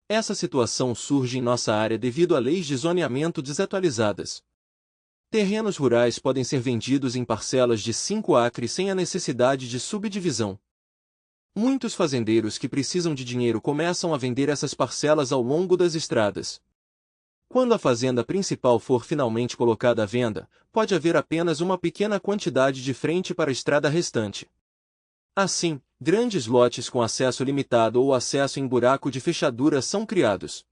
Essa situação surge em nossa área devido a leis de zoneamento desatualizadas. Terrenos rurais podem ser vendidos em parcelas de 5 acres sem a necessidade de subdivisão. Muitos fazendeiros que precisam de dinheiro começam a vender essas parcelas ao longo das estradas. Quando a fazenda principal for finalmente colocada à venda, pode haver apenas uma pequena quantidade de frente para a estrada restante. Assim, grandes lotes com acesso limitado ou acesso em buraco de fechadura são criados.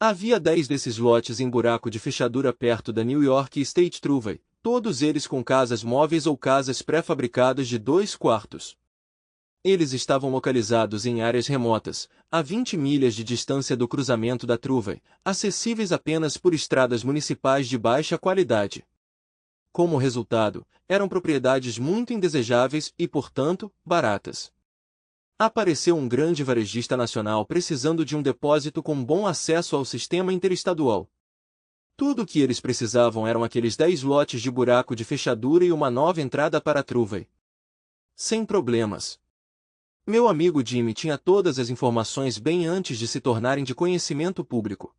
Havia 10 desses lotes em buraco de fechadura perto da New York State Thruway, todos eles com casas móveis ou casas pré-fabricadas de 2 quartos. Eles estavam localizados em áreas remotas, a 20 milhas de distância do cruzamento da Thruway, acessíveis apenas por estradas municipais de baixa qualidade. Como resultado, eram propriedades muito indesejáveis e, portanto, baratas. Apareceu um grande varejista nacional precisando de um depósito com bom acesso ao sistema interestadual. Tudo o que eles precisavam eram aqueles 10 lotes de buraco de fechadura e uma nova entrada para a Thruway. Sem problemas. Meu amigo Jimmy tinha todas as informações bem antes de se tornarem de conhecimento público.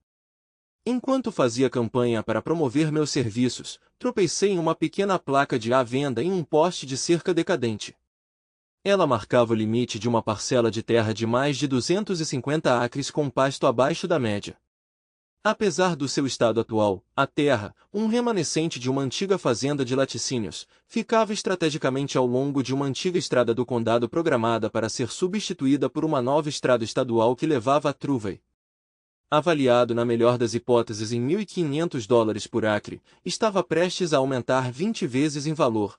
Enquanto fazia campanha para promover meus serviços, tropecei em uma pequena placa de à venda em um poste de cerca decadente. Ela marcava o limite de uma parcela de terra de mais de 250 acres com pasto abaixo da média. Apesar do seu estado atual, a terra, um remanescente de uma antiga fazenda de laticínios, ficava estrategicamente ao longo de uma antiga estrada do condado programada para ser substituída por uma nova estrada estadual que levava a Thruway. Avaliado na melhor das hipóteses em $1.500 por acre, estava prestes a aumentar 20 vezes em valor.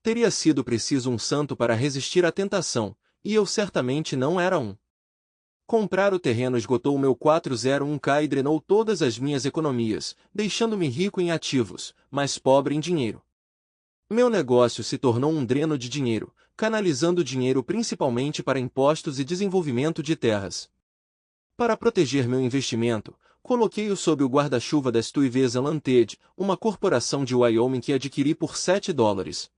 Teria sido preciso um santo para resistir à tentação, e eu certamente não era um. Comprar o terreno esgotou o meu 401k e drenou todas as minhas economias, deixando-me rico em ativos, mas pobre em dinheiro. Meu negócio se tornou um dreno de dinheiro, canalizando o dinheiro principalmente para impostos e desenvolvimento de terras. Para proteger meu investimento, coloquei-o sob o guarda-chuva da Stuyvesant Limited, uma corporação de Wyoming que adquiri por $7,000.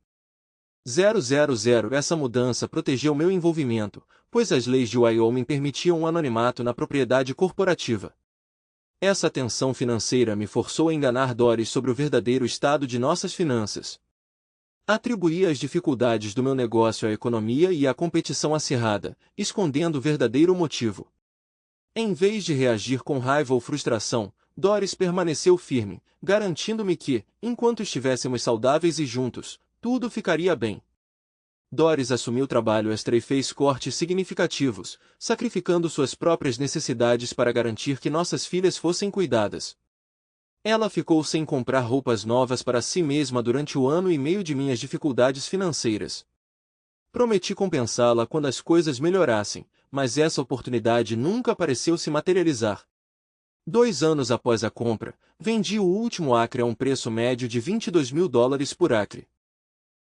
Essa mudança protegeu meu envolvimento, pois as leis de Wyoming permitiam o anonimato na propriedade corporativa. Essa atenção financeira me forçou a enganar Doris sobre o verdadeiro estado de nossas finanças. Atribuí as dificuldades do meu negócio à economia e à competição acirrada, escondendo o verdadeiro motivo. Em vez de reagir com raiva ou frustração, Doris permaneceu firme, garantindo-me que, enquanto estivéssemos saudáveis e juntos, tudo ficaria bem. Doris assumiu trabalho extra e fez cortes significativos, sacrificando suas próprias necessidades para garantir que nossas filhas fossem cuidadas. Ela ficou sem comprar roupas novas para si mesma durante o ano e meio de minhas dificuldades financeiras. Prometi compensá-la quando as coisas melhorassem, mas essa oportunidade nunca pareceu se materializar. 2 anos após a compra, vendi o último acre a um preço médio de $22.000 por acre.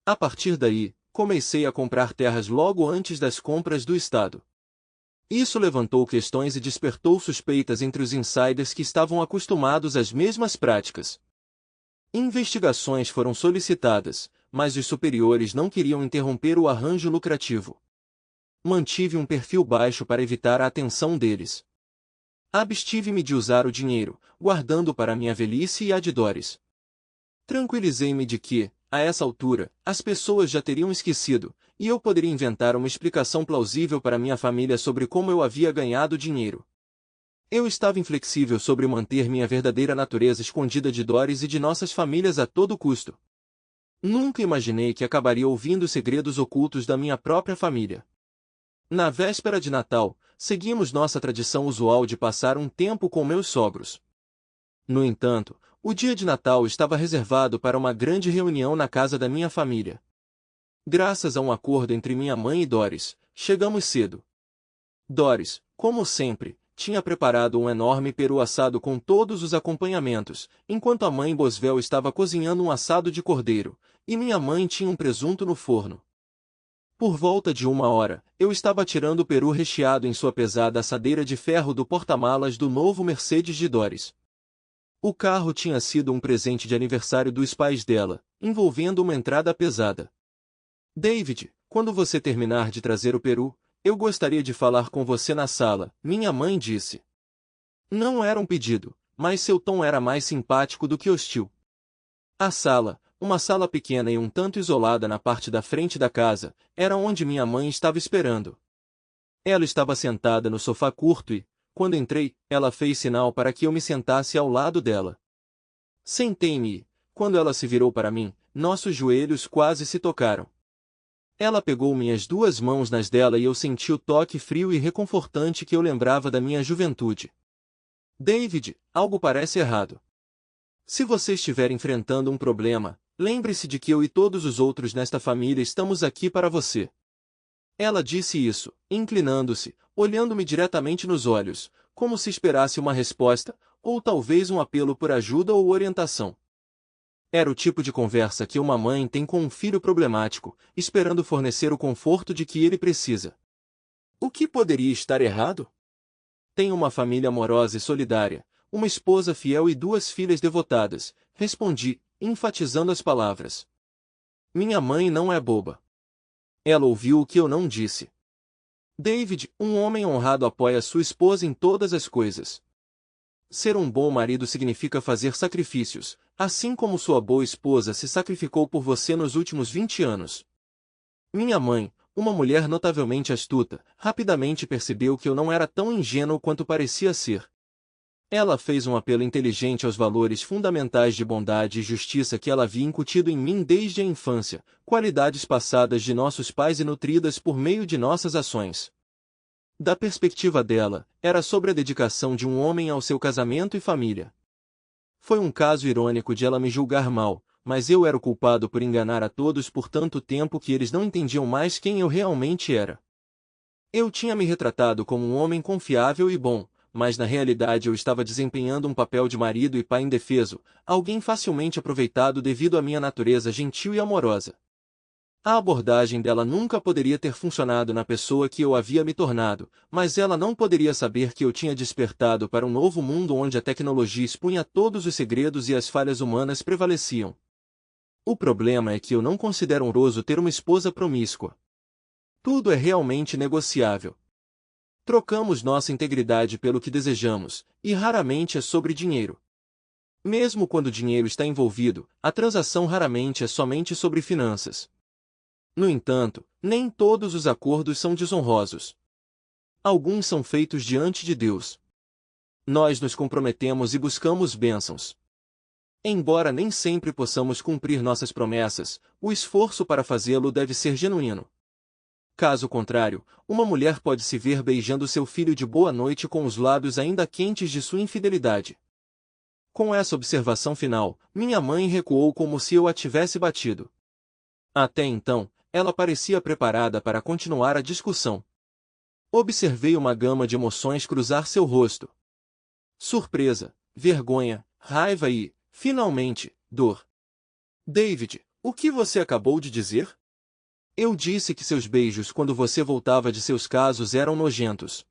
A partir daí, comecei a comprar terras logo antes das compras do Estado. Isso levantou questões e despertou suspeitas entre os insiders que estavam acostumados às mesmas práticas. Investigações foram solicitadas, mas os superiores não queriam interromper o arranjo lucrativo. Mantive um perfil baixo para evitar a atenção deles. Abstive-me de usar o dinheiro, guardando para minha velhice e a de Doris. Tranquilizei-me de que, a essa altura, as pessoas já teriam esquecido, e eu poderia inventar uma explicação plausível para minha família sobre como eu havia ganhado dinheiro. Eu estava inflexível sobre manter minha verdadeira natureza escondida de Doris e de nossas famílias a todo custo. Nunca imaginei que acabaria ouvindo segredos ocultos da minha própria família. Na véspera de Natal, seguimos nossa tradição usual de passar um tempo com meus sogros. No entanto, o dia de Natal estava reservado para uma grande reunião na casa da minha família. Graças a um acordo entre minha mãe e Doris, chegamos cedo. Doris, como sempre, tinha preparado um enorme peru assado com todos os acompanhamentos, enquanto a mãe Boswell estava cozinhando um assado de cordeiro, e minha mãe tinha um presunto no forno. Por volta de 1 hora, eu estava tirando o peru recheado em sua pesada assadeira de ferro do porta-malas do novo Mercedes de Doris. O carro tinha sido um presente de aniversário dos pais dela, envolvendo uma entrada pesada. David, quando você terminar de trazer o peru, eu gostaria de falar com você na sala, minha mãe disse. Não era um pedido, mas seu tom era mais simpático do que hostil. A sala, uma sala pequena e um tanto isolada na parte da frente da casa, era onde minha mãe estava esperando. Ela estava sentada no sofá curto e, quando entrei, ela fez sinal para que eu me sentasse ao lado dela. Sentei-me e, quando ela se virou para mim, nossos joelhos quase se tocaram. Ela pegou minhas 2 mãos nas dela e eu senti o toque frio e reconfortante que eu lembrava da minha juventude. David, algo parece errado. Se você estiver enfrentando um problema, lembre-se de que eu e todos os outros nesta família estamos aqui para você. Ela disse isso, inclinando-se, olhando-me diretamente nos olhos, como se esperasse uma resposta, ou talvez um apelo por ajuda ou orientação. Era o tipo de conversa que uma mãe tem com um filho problemático, esperando fornecer o conforto de que ele precisa. O que poderia estar errado? Tenho uma família amorosa e solidária, uma esposa fiel e 2 filhas devotadas, respondi, enfatizando as palavras. Minha mãe não é boba. Ela ouviu o que eu não disse. David, um homem honrado apoia sua esposa em todas as coisas. Ser um bom marido significa fazer sacrifícios, assim como sua boa esposa se sacrificou por você nos últimos 20 anos. Minha mãe, uma mulher notavelmente astuta, rapidamente percebeu que eu não era tão ingênuo quanto parecia ser. Ela fez um apelo inteligente aos valores fundamentais de bondade e justiça que ela havia incutido em mim desde a infância, qualidades passadas de nossos pais e nutridas por meio de nossas ações. Da perspectiva dela, era sobre a dedicação de um homem ao seu casamento e família. Foi um caso irônico de ela me julgar mal, mas eu era o culpado por enganar a todos por tanto tempo que eles não entendiam mais quem eu realmente era. Eu tinha me retratado como um homem confiável e bom, mas na realidade eu estava desempenhando um papel de marido e pai indefeso, alguém facilmente aproveitado devido à minha natureza gentil e amorosa. A abordagem dela nunca poderia ter funcionado na pessoa que eu havia me tornado, mas ela não poderia saber que eu tinha despertado para um novo mundo onde a tecnologia expunha todos os segredos e as falhas humanas prevaleciam. O problema é que eu não considero honroso ter uma esposa promíscua. Tudo é realmente negociável. Trocamos nossa integridade pelo que desejamos, e raramente é sobre dinheiro. Mesmo quando o dinheiro está envolvido, a transação raramente é somente sobre finanças. No entanto, nem todos os acordos são desonrosos. Alguns são feitos diante de Deus. Nós nos comprometemos e buscamos bênçãos. Embora nem sempre possamos cumprir nossas promessas, o esforço para fazê-lo deve ser genuíno. Caso contrário, uma mulher pode se ver beijando seu filho de boa noite com os lábios ainda quentes de sua infidelidade. Com essa observação final, minha mãe recuou como se eu a tivesse batido. Até então, ela parecia preparada para continuar a discussão. Observei uma gama de emoções cruzar seu rosto. Surpresa, vergonha, raiva e, finalmente, dor. David, o que você acabou de dizer? Eu disse que seus beijos quando você voltava de seus casos eram nojentos.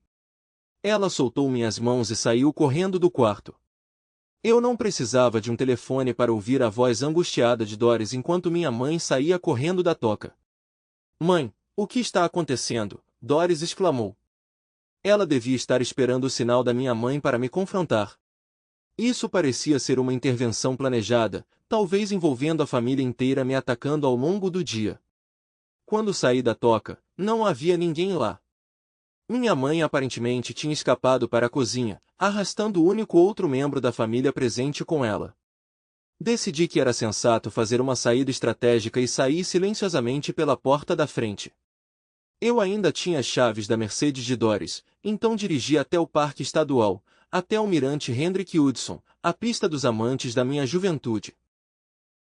Ela soltou minhas mãos e saiu correndo do quarto. Eu não precisava de um telefone para ouvir a voz angustiada de Doris enquanto minha mãe saía correndo da toca. Mãe, o que está acontecendo? Doris exclamou. Ela devia estar esperando o sinal da minha mãe para me confrontar. Isso parecia ser uma intervenção planejada, talvez envolvendo a família inteira me atacando ao longo do dia. Quando saí da toca, não havia ninguém lá. Minha mãe aparentemente tinha escapado para a cozinha, arrastando o único outro membro da família presente com ela. Decidi que era sensato fazer uma saída estratégica e saí silenciosamente pela porta da frente. Eu ainda tinha as chaves da Mercedes de Doris, então dirigi até o Parque Estadual, até o Mirante Hendrik Hudson, a pista dos amantes da minha juventude.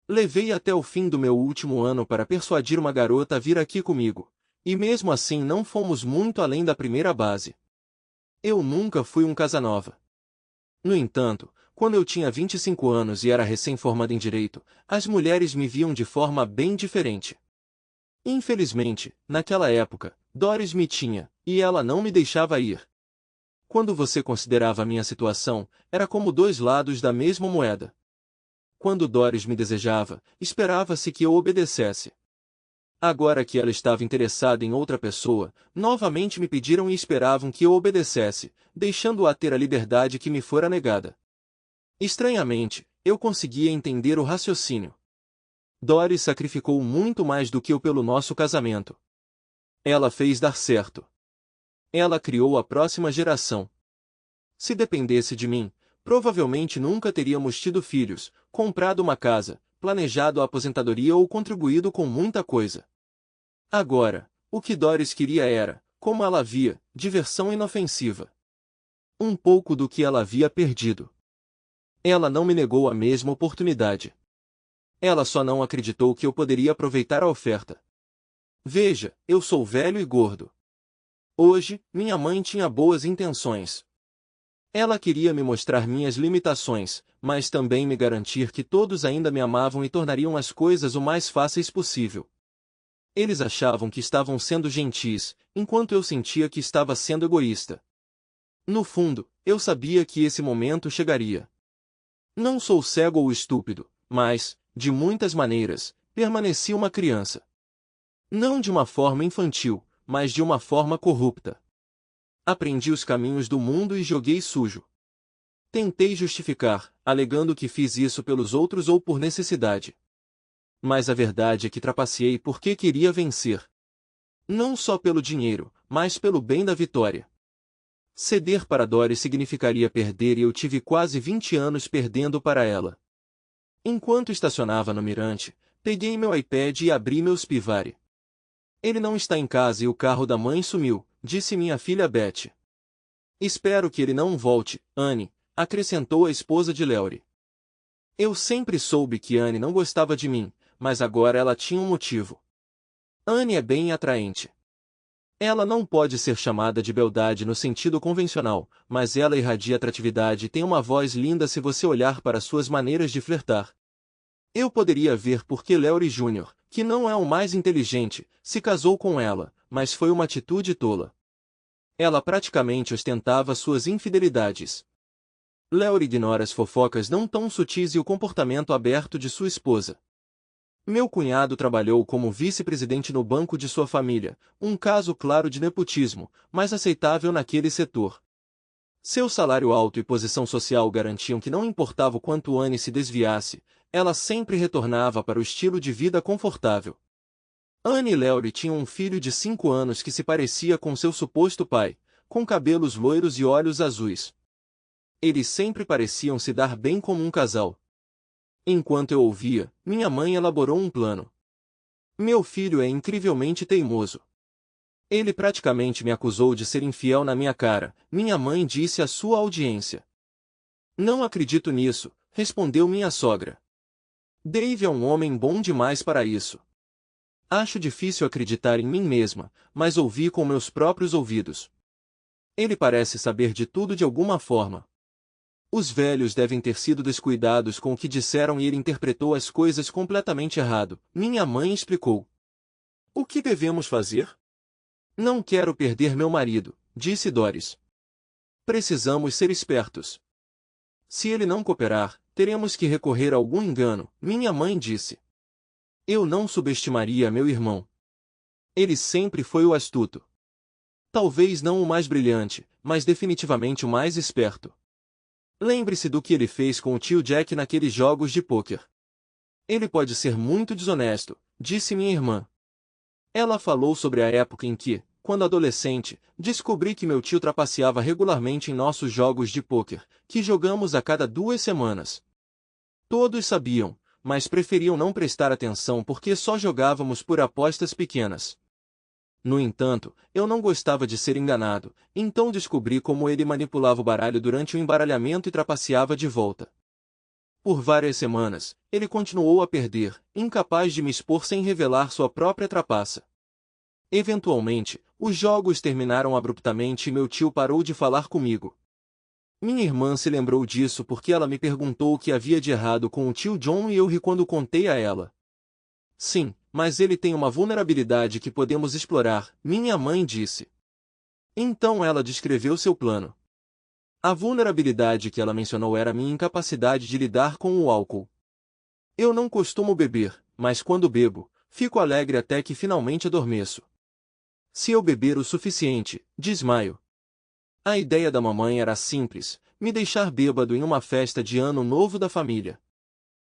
Levei até o fim do meu último ano para persuadir uma garota a vir aqui comigo, e mesmo assim não fomos muito além da primeira base. Eu nunca fui um Casanova. No entanto, quando eu tinha 25 anos e era recém-formado em Direito, as mulheres me viam de forma bem diferente. Infelizmente, naquela época, Doris me tinha, e ela não me deixava ir. Quando você considerava a minha situação, era como dois lados da mesma moeda. Quando Doris me desejava, esperava-se que eu obedecesse. Agora que ela estava interessada em outra pessoa, novamente me pediram e esperavam que eu obedecesse, deixando-a ter a liberdade que me fora negada. Estranhamente, eu conseguia entender o raciocínio. Doris sacrificou muito mais do que eu pelo nosso casamento. Ela fez dar certo. Ela criou a próxima geração. Se dependesse de mim, provavelmente nunca teríamos tido filhos, comprado uma casa, planejado a aposentadoria ou contribuído com muita coisa. Agora, o que Doris queria era, como ela via, diversão inofensiva. Um pouco do que ela havia perdido. Ela não me negou a mesma oportunidade. Ela só não acreditou que eu poderia aproveitar a oferta. Veja, eu sou velho e gordo. Hoje, minha mãe tinha boas intenções. Ela queria me mostrar minhas limitações, mas também me garantir que todos ainda me amavam e tornariam as coisas o mais fáceis possível. Eles achavam que estavam sendo gentis, enquanto eu sentia que estava sendo egoísta. No fundo, eu sabia que esse momento chegaria. Não sou cego ou estúpido, mas, de muitas maneiras, permaneci uma criança. Não de uma forma infantil, mas de uma forma corrupta. Aprendi os caminhos do mundo e joguei sujo. Tentei justificar, alegando que fiz isso pelos outros ou por necessidade. Mas a verdade é que trapaceei porque queria vencer. Não só pelo dinheiro, mas pelo bem da vitória. Ceder para Doris significaria perder e eu tive quase 20 anos perdendo para ela. Enquanto estacionava no mirante, peguei meu iPad e abri meu Spivari. Ele não está em casa e o carro da mãe sumiu, disse minha filha Beth. Espero que ele não volte, Anne, acrescentou a esposa de Leury. Eu sempre soube que Anne não gostava de mim, mas agora ela tinha um motivo. Anne é bem atraente. Ela não pode ser chamada de beldade no sentido convencional, mas ela irradia atratividade e tem uma voz linda se você olhar para suas maneiras de flertar. Eu poderia ver por que Lowry Jr., que não é o mais inteligente, se casou com ela, mas foi uma atitude tola. Ela praticamente ostentava suas infidelidades. Lowry ignora as fofocas não tão sutis e o comportamento aberto de sua esposa. Meu cunhado trabalhou como vice-presidente no banco de sua família, um caso claro de nepotismo, mas aceitável naquele setor. Seu salário alto e posição social garantiam que não importava o quanto Anne se desviasse, ela sempre retornava para o estilo de vida confortável. Anne e Lowry tinham um filho de 5 anos que se parecia com seu suposto pai, com cabelos loiros e olhos azuis. Eles sempre pareciam se dar bem como um casal. Enquanto eu ouvia, minha mãe elaborou um plano. Meu filho é incrivelmente teimoso. Ele praticamente me acusou de ser infiel na minha cara, minha mãe disse à sua audiência. Não acredito nisso, respondeu minha sogra. Dave é um homem bom demais para isso. Acho difícil acreditar em mim mesma, mas ouvi com meus próprios ouvidos. Ele parece saber de tudo de alguma forma. Os velhos devem ter sido descuidados com o que disseram e ele interpretou as coisas completamente errado, minha mãe explicou. O que devemos fazer? Não quero perder meu marido, disse Doris. Precisamos ser espertos. Se ele não cooperar, teremos que recorrer a algum engano, minha mãe disse. Eu não subestimaria meu irmão. Ele sempre foi o astuto. Talvez não o mais brilhante, mas definitivamente o mais esperto. Lembre-se do que ele fez com o tio Jack naqueles jogos de pôquer. Ele pode ser muito desonesto, disse minha irmã. Ela falou sobre a época em que, quando adolescente, descobri que meu tio trapaceava regularmente em nossos jogos de pôquer, que jogamos a cada 2 semanas. Todos sabiam, mas preferiam não prestar atenção porque só jogávamos por apostas pequenas. No entanto, eu não gostava de ser enganado, então descobri como ele manipulava o baralho durante o embaralhamento e trapaceava de volta. Por várias semanas, ele continuou a perder, incapaz de me expor sem revelar sua própria trapaça. Eventualmente, os jogos terminaram abruptamente e meu tio parou de falar comigo. Minha irmã se lembrou disso porque ela me perguntou o que havia de errado com o tio John e eu ri quando contei a ela. Sim, mas ele tem uma vulnerabilidade que podemos explorar, minha mãe disse. Então ela descreveu seu plano. A vulnerabilidade que ela mencionou era minha incapacidade de lidar com o álcool. Eu não costumo beber, mas quando bebo, fico alegre até que finalmente adormeço. Se eu beber o suficiente, desmaio. A ideia da mamãe era simples, me deixar bêbado em uma festa de ano novo da família.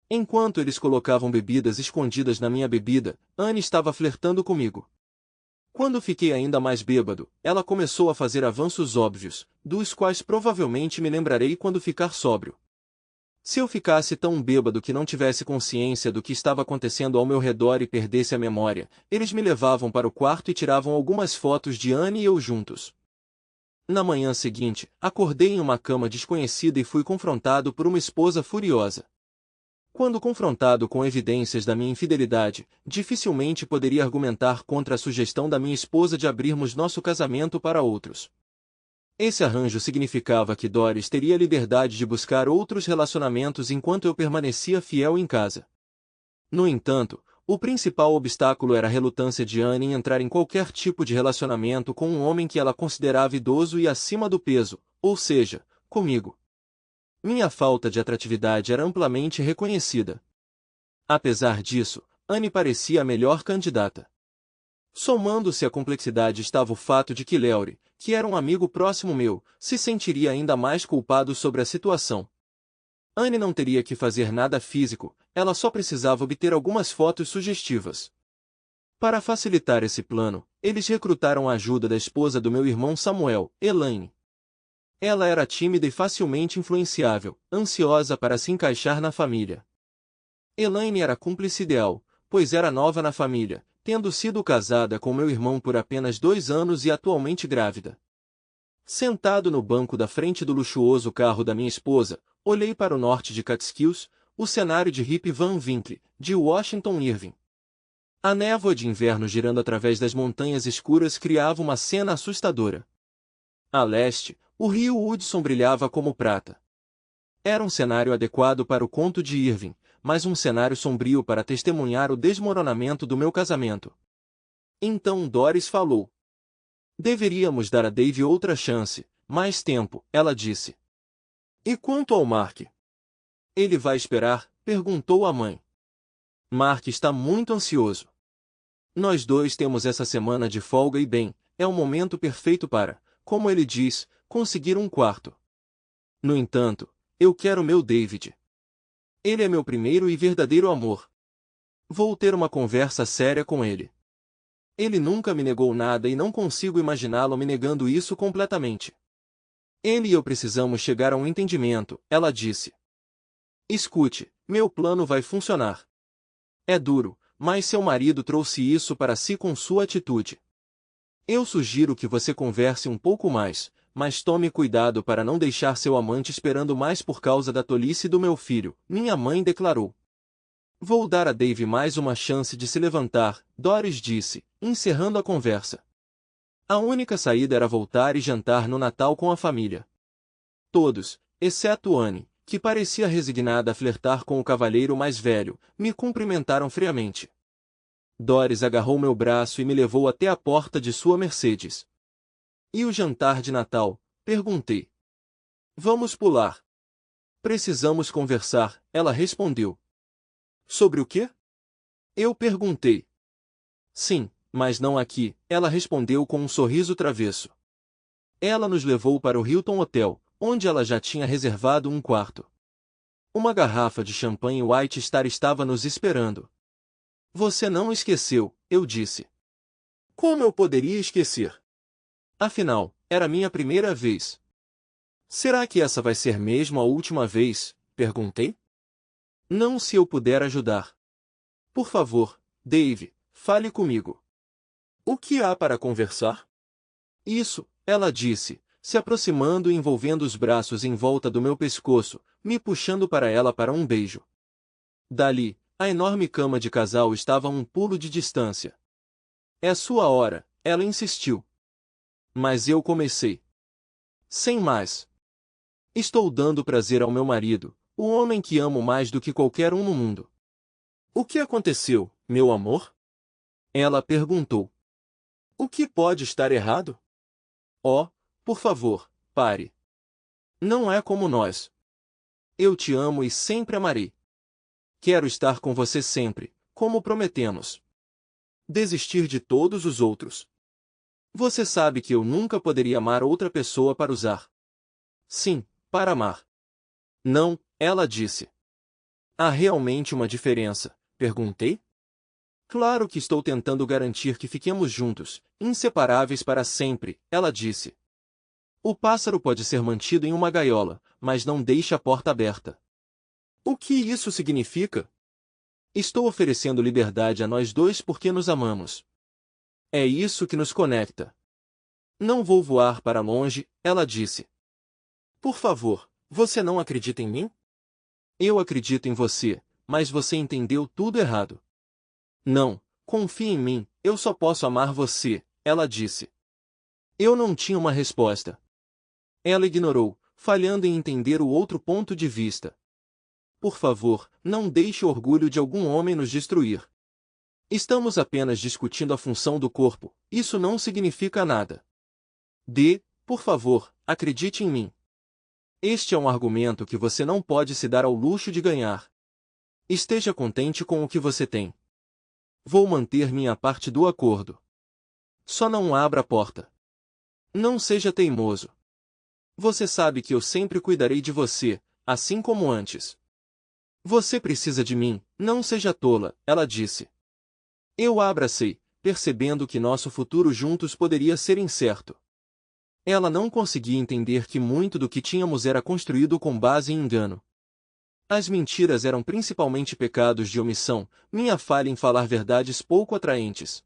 Enquanto eles colocavam bebidas escondidas na minha bebida, Anne estava flertando comigo. Quando fiquei ainda mais bêbado, ela começou a fazer avanços óbvios, dos quais provavelmente me lembrarei quando ficar sóbrio. Se eu ficasse tão bêbado que não tivesse consciência do que estava acontecendo ao meu redor e perdesse a memória, eles me levavam para o quarto e tiravam algumas fotos de Anne e eu juntos. Na manhã seguinte, acordei em uma cama desconhecida e fui confrontado por uma esposa furiosa. Quando confrontado com evidências da minha infidelidade, dificilmente poderia argumentar contra a sugestão da minha esposa de abrirmos nosso casamento para outros. Esse arranjo significava que Doris teria liberdade de buscar outros relacionamentos enquanto eu permanecia fiel em casa. No entanto, o principal obstáculo era a relutância de Anne em entrar em qualquer tipo de relacionamento com um homem que ela considerava idoso e acima do peso, ou seja, comigo. Minha falta de atratividade era amplamente reconhecida. Apesar disso, Anne parecia a melhor candidata. Somando-se à complexidade estava o fato de que Lowry, que era um amigo próximo meu, se sentiria ainda mais culpado sobre a situação. Anne não teria que fazer nada físico, ela só precisava obter algumas fotos sugestivas. Para facilitar esse plano, eles recrutaram a ajuda da esposa do meu irmão Samuel, Elaine. Ela era tímida e facilmente influenciável, ansiosa para se encaixar na família. Elaine era cúmplice ideal, pois era nova na família, tendo sido casada com meu irmão por apenas 2 anos e atualmente grávida. Sentado no banco da frente do luxuoso carro da minha esposa, olhei para o norte de Catskills, o cenário de Rip Van Winkle, de Washington Irving. A névoa de inverno girando através das montanhas escuras criava uma cena assustadora. A leste, o rio Hudson brilhava como prata. Era um cenário adequado para o conto de Irving, mas um cenário sombrio para testemunhar o desmoronamento do meu casamento. Então Doris falou. Deveríamos dar a Dave outra chance, mais tempo, ela disse. E quanto ao Mark? Ele vai esperar? Perguntou a mãe. Mark está muito ansioso. Nós dois temos essa semana de folga e bem, é o momento perfeito para, como ele diz, conseguir um quarto. No entanto, eu quero meu David. Ele é meu primeiro e verdadeiro amor. Vou ter uma conversa séria com ele. Ele nunca me negou nada e não consigo imaginá-lo me negando isso completamente. Ele e eu precisamos chegar a um entendimento, ela disse. Escute, meu plano vai funcionar. É duro, mas seu marido trouxe isso para si com sua atitude. Eu sugiro que você converse um pouco mais, mas tome cuidado para não deixar seu amante esperando mais por causa da tolice do meu filho, minha mãe declarou. Vou dar a Dave mais uma chance de se levantar, Doris disse, encerrando a conversa. A única saída era voltar e jantar no Natal com a família. Todos, exceto Anne, que parecia resignada a flertar com o cavalheiro mais velho, me cumprimentaram friamente. Doris agarrou meu braço e me levou até a porta de sua Mercedes. E o jantar de Natal? Perguntei. Vamos pular. Precisamos conversar, ela respondeu. Sobre o quê? Eu perguntei. Sim, mas não aqui, ela respondeu com um sorriso travesso. Ela nos levou para o Hilton Hotel, onde ela já tinha reservado um quarto. Uma garrafa de champanhe White Star estava nos esperando. Você não esqueceu, eu disse. Como eu poderia esquecer? Afinal, era minha primeira vez. Será que essa vai ser mesmo a última vez? Perguntei. Não, se eu puder ajudar. Por favor, Dave, fale comigo. O que há para conversar? Isso, ela disse, se aproximando e envolvendo os braços em volta do meu pescoço, me puxando para ela para um beijo. Dali, a enorme cama de casal estava a um pulo de distância. É sua hora, ela insistiu. Mas eu comecei. Sem mais. Estou dando prazer ao meu marido, o homem que amo mais do que qualquer um no mundo. O que aconteceu, meu amor? Ela perguntou. O que pode estar errado? Oh, por favor, pare. Não é como nós. Eu te amo e sempre amarei. Quero estar com você sempre, como prometemos. Desistir de todos os outros. Você sabe que eu nunca poderia amar outra pessoa para usar. Sim, para amar. Não, ela disse. Há realmente uma diferença? Perguntei. Claro que estou tentando garantir que fiquemos juntos, inseparáveis para sempre, ela disse. O pássaro pode ser mantido em uma gaiola, mas não deixe a porta aberta. O que isso significa? Estou oferecendo liberdade a nós dois porque nos amamos. É isso que nos conecta. Não vou voar para longe, ela disse. Por favor, você não acredita em mim? Eu acredito em você, mas você entendeu tudo errado. Não, confie em mim, eu só posso amar você, ela disse. Eu não tinha uma resposta. Ela ignorou, falhando em entender o outro ponto de vista. Por favor, não deixe o orgulho de algum homem nos destruir. Estamos apenas discutindo a função do corpo, isso não significa nada. Por favor, acredite em mim. Este é um argumento que você não pode se dar ao luxo de ganhar. Esteja contente com o que você tem. Vou manter minha parte do acordo. Só não abra a porta. Não seja teimoso. Você sabe que eu sempre cuidarei de você, assim como antes. Você precisa de mim, não seja tola, ela disse. Eu a abracei, percebendo que nosso futuro juntos poderia ser incerto. Ela não conseguia entender que muito do que tínhamos era construído com base em engano. As mentiras eram principalmente pecados de omissão, minha falha em falar verdades pouco atraentes.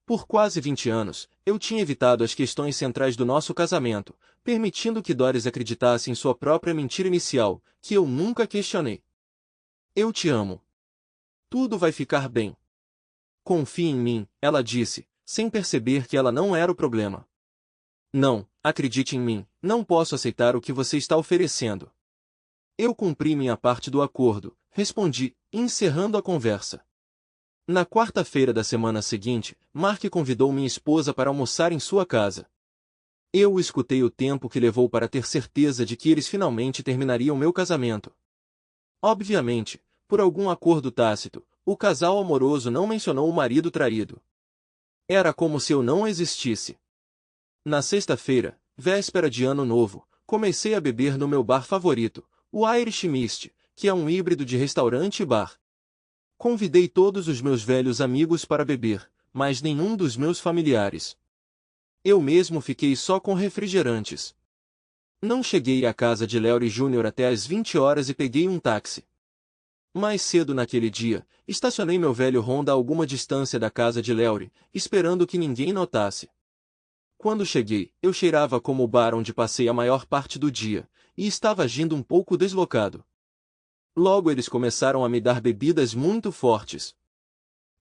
Por quase 20 anos, eu tinha evitado as questões centrais do nosso casamento, permitindo que Doris acreditasse em sua própria mentira inicial, que eu nunca questionei. Eu te amo. Tudo vai ficar bem. Confie em mim, ela disse, sem perceber que ela não era o problema. Não, acredite em mim, não posso aceitar o que você está oferecendo. Eu cumpri minha parte do acordo, respondi, encerrando a conversa. Na quarta-feira da semana seguinte, Mark convidou minha esposa para almoçar em sua casa. Eu escutei o tempo que levou para ter certeza de que eles finalmente terminariam meu casamento. Obviamente, por algum acordo tácito, o casal amoroso não mencionou o marido traído. Era como se eu não existisse. Na sexta-feira, véspera de Ano Novo, comecei a beber no meu bar favorito, o Irish Mist, que é um híbrido de restaurante e bar. Convidei todos os meus velhos amigos para beber, mas nenhum dos meus familiares. Eu mesmo fiquei só com refrigerantes. Não cheguei à casa de Leury Jr. até às 20 horas e peguei um táxi. Mais cedo naquele dia, estacionei meu velho Honda a alguma distância da casa de Leury, esperando que ninguém notasse. Quando cheguei, eu cheirava como o bar onde passei a maior parte do dia, e estava agindo um pouco deslocado. Logo eles começaram a me dar bebidas muito fortes.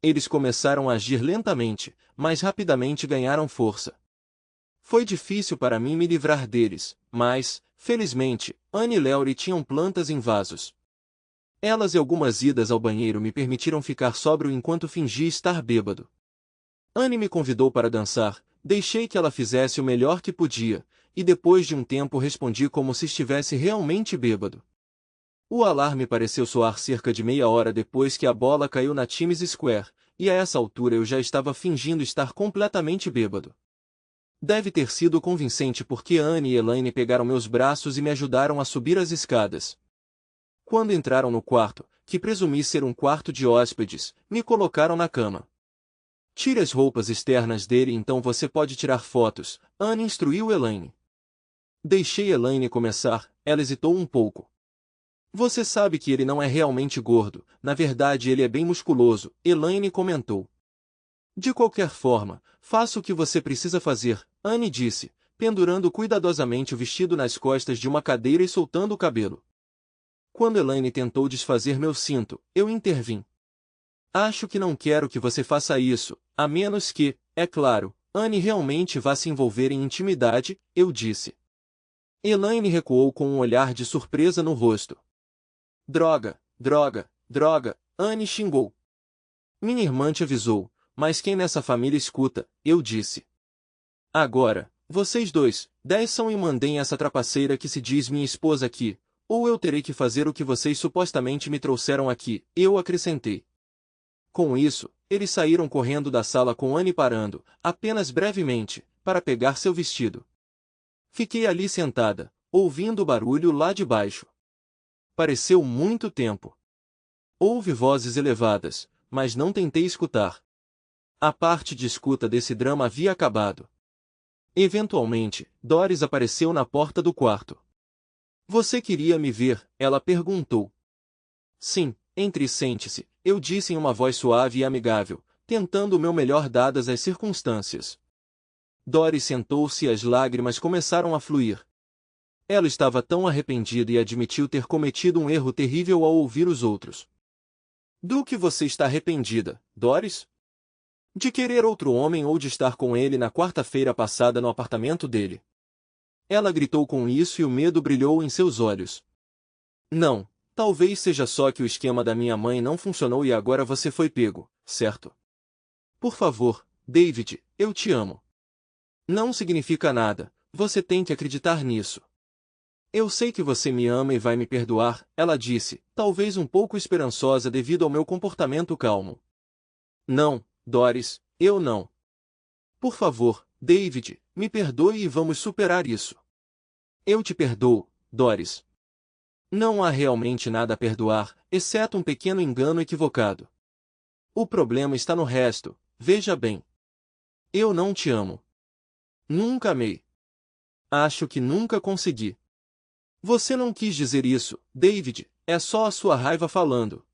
Eles começaram a agir lentamente, mas rapidamente ganharam força. Foi difícil para mim me livrar deles, mas, felizmente, Anne e Leury tinham plantas em vasos. Elas e algumas idas ao banheiro me permitiram ficar sóbrio enquanto fingi estar bêbado. Anne me convidou para dançar, deixei que ela fizesse o melhor que podia, e depois de um tempo respondi como se estivesse realmente bêbado. O alarme pareceu soar cerca de meia hora depois que a bola caiu na Times Square, e a essa altura eu já estava fingindo estar completamente bêbado. Deve ter sido convincente porque Anne e Elaine pegaram meus braços e me ajudaram a subir as escadas. Quando entraram no quarto, que presumi ser um quarto de hóspedes, me colocaram na cama. Tire as roupas externas dele e então você pode tirar fotos, Anne instruiu Elaine. Deixei Elaine começar, ela hesitou um pouco. Você sabe que ele não é realmente gordo, na verdade ele é bem musculoso, Elaine comentou. De qualquer forma, faça o que você precisa fazer, Anne disse, pendurando cuidadosamente o vestido nas costas de uma cadeira e soltando o cabelo. Quando Elaine tentou desfazer meu cinto, eu intervim. Acho que não quero que você faça isso, a menos que, é claro, Anne realmente vá se envolver em intimidade, eu disse. Elaine recuou com um olhar de surpresa no rosto. Droga, droga, droga, Anne xingou. Minha irmã te avisou, mas quem nessa família escuta, eu disse. Agora, vocês dois, desçam e mandem essa trapaceira que se diz minha esposa aqui, ou eu terei que fazer o que vocês supostamente me trouxeram aqui, eu acrescentei. Com isso, eles saíram correndo da sala com Anne parando, apenas brevemente, para pegar seu vestido. Fiquei ali sentada, ouvindo o barulho lá de baixo. Pareceu muito tempo. Houve vozes elevadas, mas não tentei escutar. A parte de escuta desse drama havia acabado. Eventualmente, Doris apareceu na porta do quarto. Você queria me ver? Ela perguntou. Sim, entre e sente-se, eu disse em uma voz suave e amigável, tentando o meu melhor dadas as circunstâncias. Doris sentou-se e as lágrimas começaram a fluir. Ela estava tão arrependida e admitiu ter cometido um erro terrível ao ouvir os outros. Do que você está arrependida, Doris? De querer outro homem ou de estar com ele na quarta-feira passada no apartamento dele? Ela gritou com isso e o medo brilhou em seus olhos. Não, talvez seja só que o esquema da minha mãe não funcionou e agora você foi pego, certo? Por favor, David, eu te amo. Não significa nada, você tem que acreditar nisso. Eu sei que você me ama e vai me perdoar, ela disse, talvez um pouco esperançosa devido ao meu comportamento calmo. Não, Doris, eu não. Por favor, David, me perdoe e vamos superar isso. Eu te perdoo, Doris. Não há realmente nada a perdoar, exceto um pequeno engano equivocado. O problema está no resto, veja bem. Eu não te amo. Nunca amei. Acho que nunca consegui. Você não quis dizer isso, David, é só a sua raiva falando.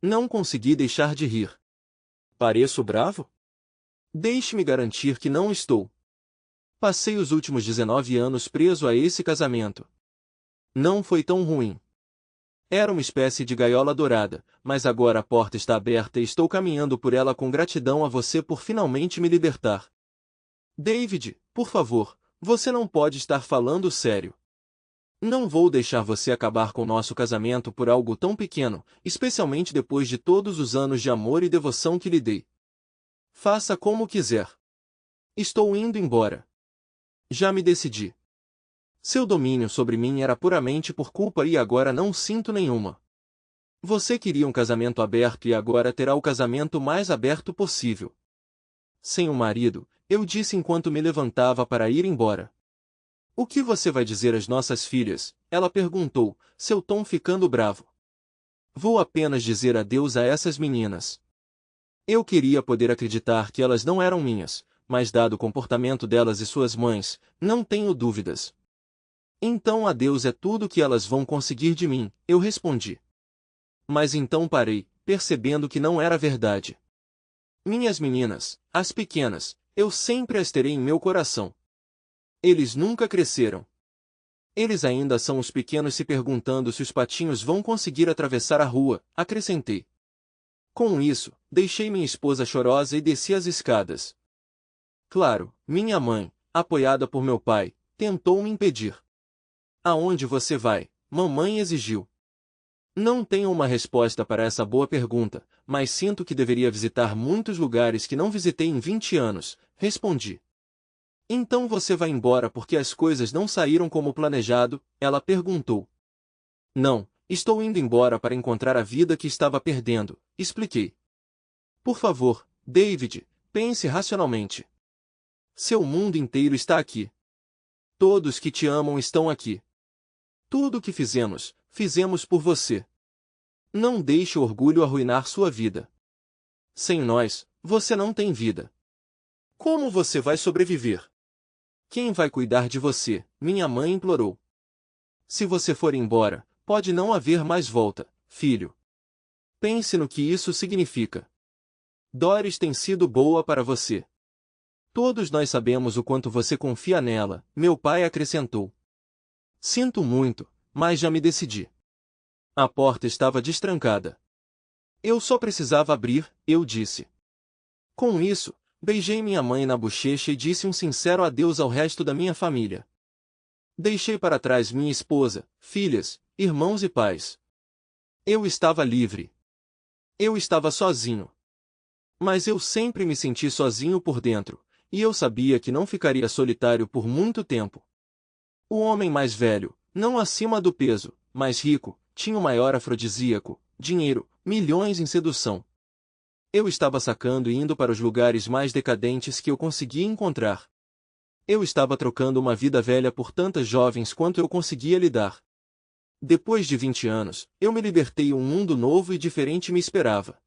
Não consegui deixar de rir. Pareço bravo? Deixe-me garantir que não estou. Passei os últimos 19 anos preso a esse casamento. Não foi tão ruim. Era uma espécie de gaiola dourada, mas agora a porta está aberta e estou caminhando por ela com gratidão a você por finalmente me libertar. David, por favor, você não pode estar falando sério. Não vou deixar você acabar com nosso casamento por algo tão pequeno, especialmente depois de todos os anos de amor e devoção que lhe dei. Faça como quiser. Estou indo embora. Já me decidi. Seu domínio sobre mim era puramente por culpa e agora não sinto nenhuma. Você queria um casamento aberto e agora terá o casamento mais aberto possível. Sem um marido, eu disse enquanto me levantava para ir embora. O que você vai dizer às nossas filhas? Ela perguntou, seu tom ficando bravo. Vou apenas dizer adeus a essas meninas. Eu queria poder acreditar que elas não eram minhas, mas dado o comportamento delas e suas mães, não tenho dúvidas. Então adeus é tudo que elas vão conseguir de mim, eu respondi. Mas então parei, percebendo que não era verdade. Minhas meninas, as pequenas, eu sempre as terei em meu coração. Eles nunca cresceram. Eles ainda são os pequenos se perguntando se os patinhos vão conseguir atravessar a rua, acrescentei. Com isso, deixei minha esposa chorosa e desci as escadas. Claro, minha mãe, apoiada por meu pai, tentou me impedir. Aonde você vai? Mamãe exigiu. Não tenho uma resposta para essa boa pergunta, mas sinto que deveria visitar muitos lugares que não visitei em 20 anos, respondi. Então você vai embora porque as coisas não saíram como planejado? Ela perguntou. Não, estou indo embora para encontrar a vida que estava perdendo, expliquei. Por favor, David, pense racionalmente. Seu mundo inteiro está aqui. Todos que te amam estão aqui. Tudo o que fizemos, fizemos por você. Não deixe o orgulho arruinar sua vida. Sem nós, você não tem vida. Como você vai sobreviver? Quem vai cuidar de você? Minha mãe implorou. Se você for embora, pode não haver mais volta, filho. Pense no que isso significa. Doris tem sido boa para você. Todos nós sabemos o quanto você confia nela, meu pai acrescentou. Sinto muito, mas já me decidi. A porta estava destrancada. Eu só precisava abrir, eu disse. Com isso, beijei minha mãe na bochecha e disse um sincero adeus ao resto da minha família. Deixei para trás minha esposa, filhas, irmãos e pais. Eu estava livre. Eu estava sozinho. Mas eu sempre me senti sozinho por dentro, e eu sabia que não ficaria solitário por muito tempo. O homem mais velho, não acima do peso, mais rico, tinha o maior afrodisíaco, dinheiro, milhões em sedução. Eu estava sacando e indo para os lugares mais decadentes que eu conseguia encontrar. Eu estava trocando uma vida velha por tantas jovens quanto eu conseguia lidar. Depois de 20 anos, eu me libertei e um mundo novo e diferente me esperava.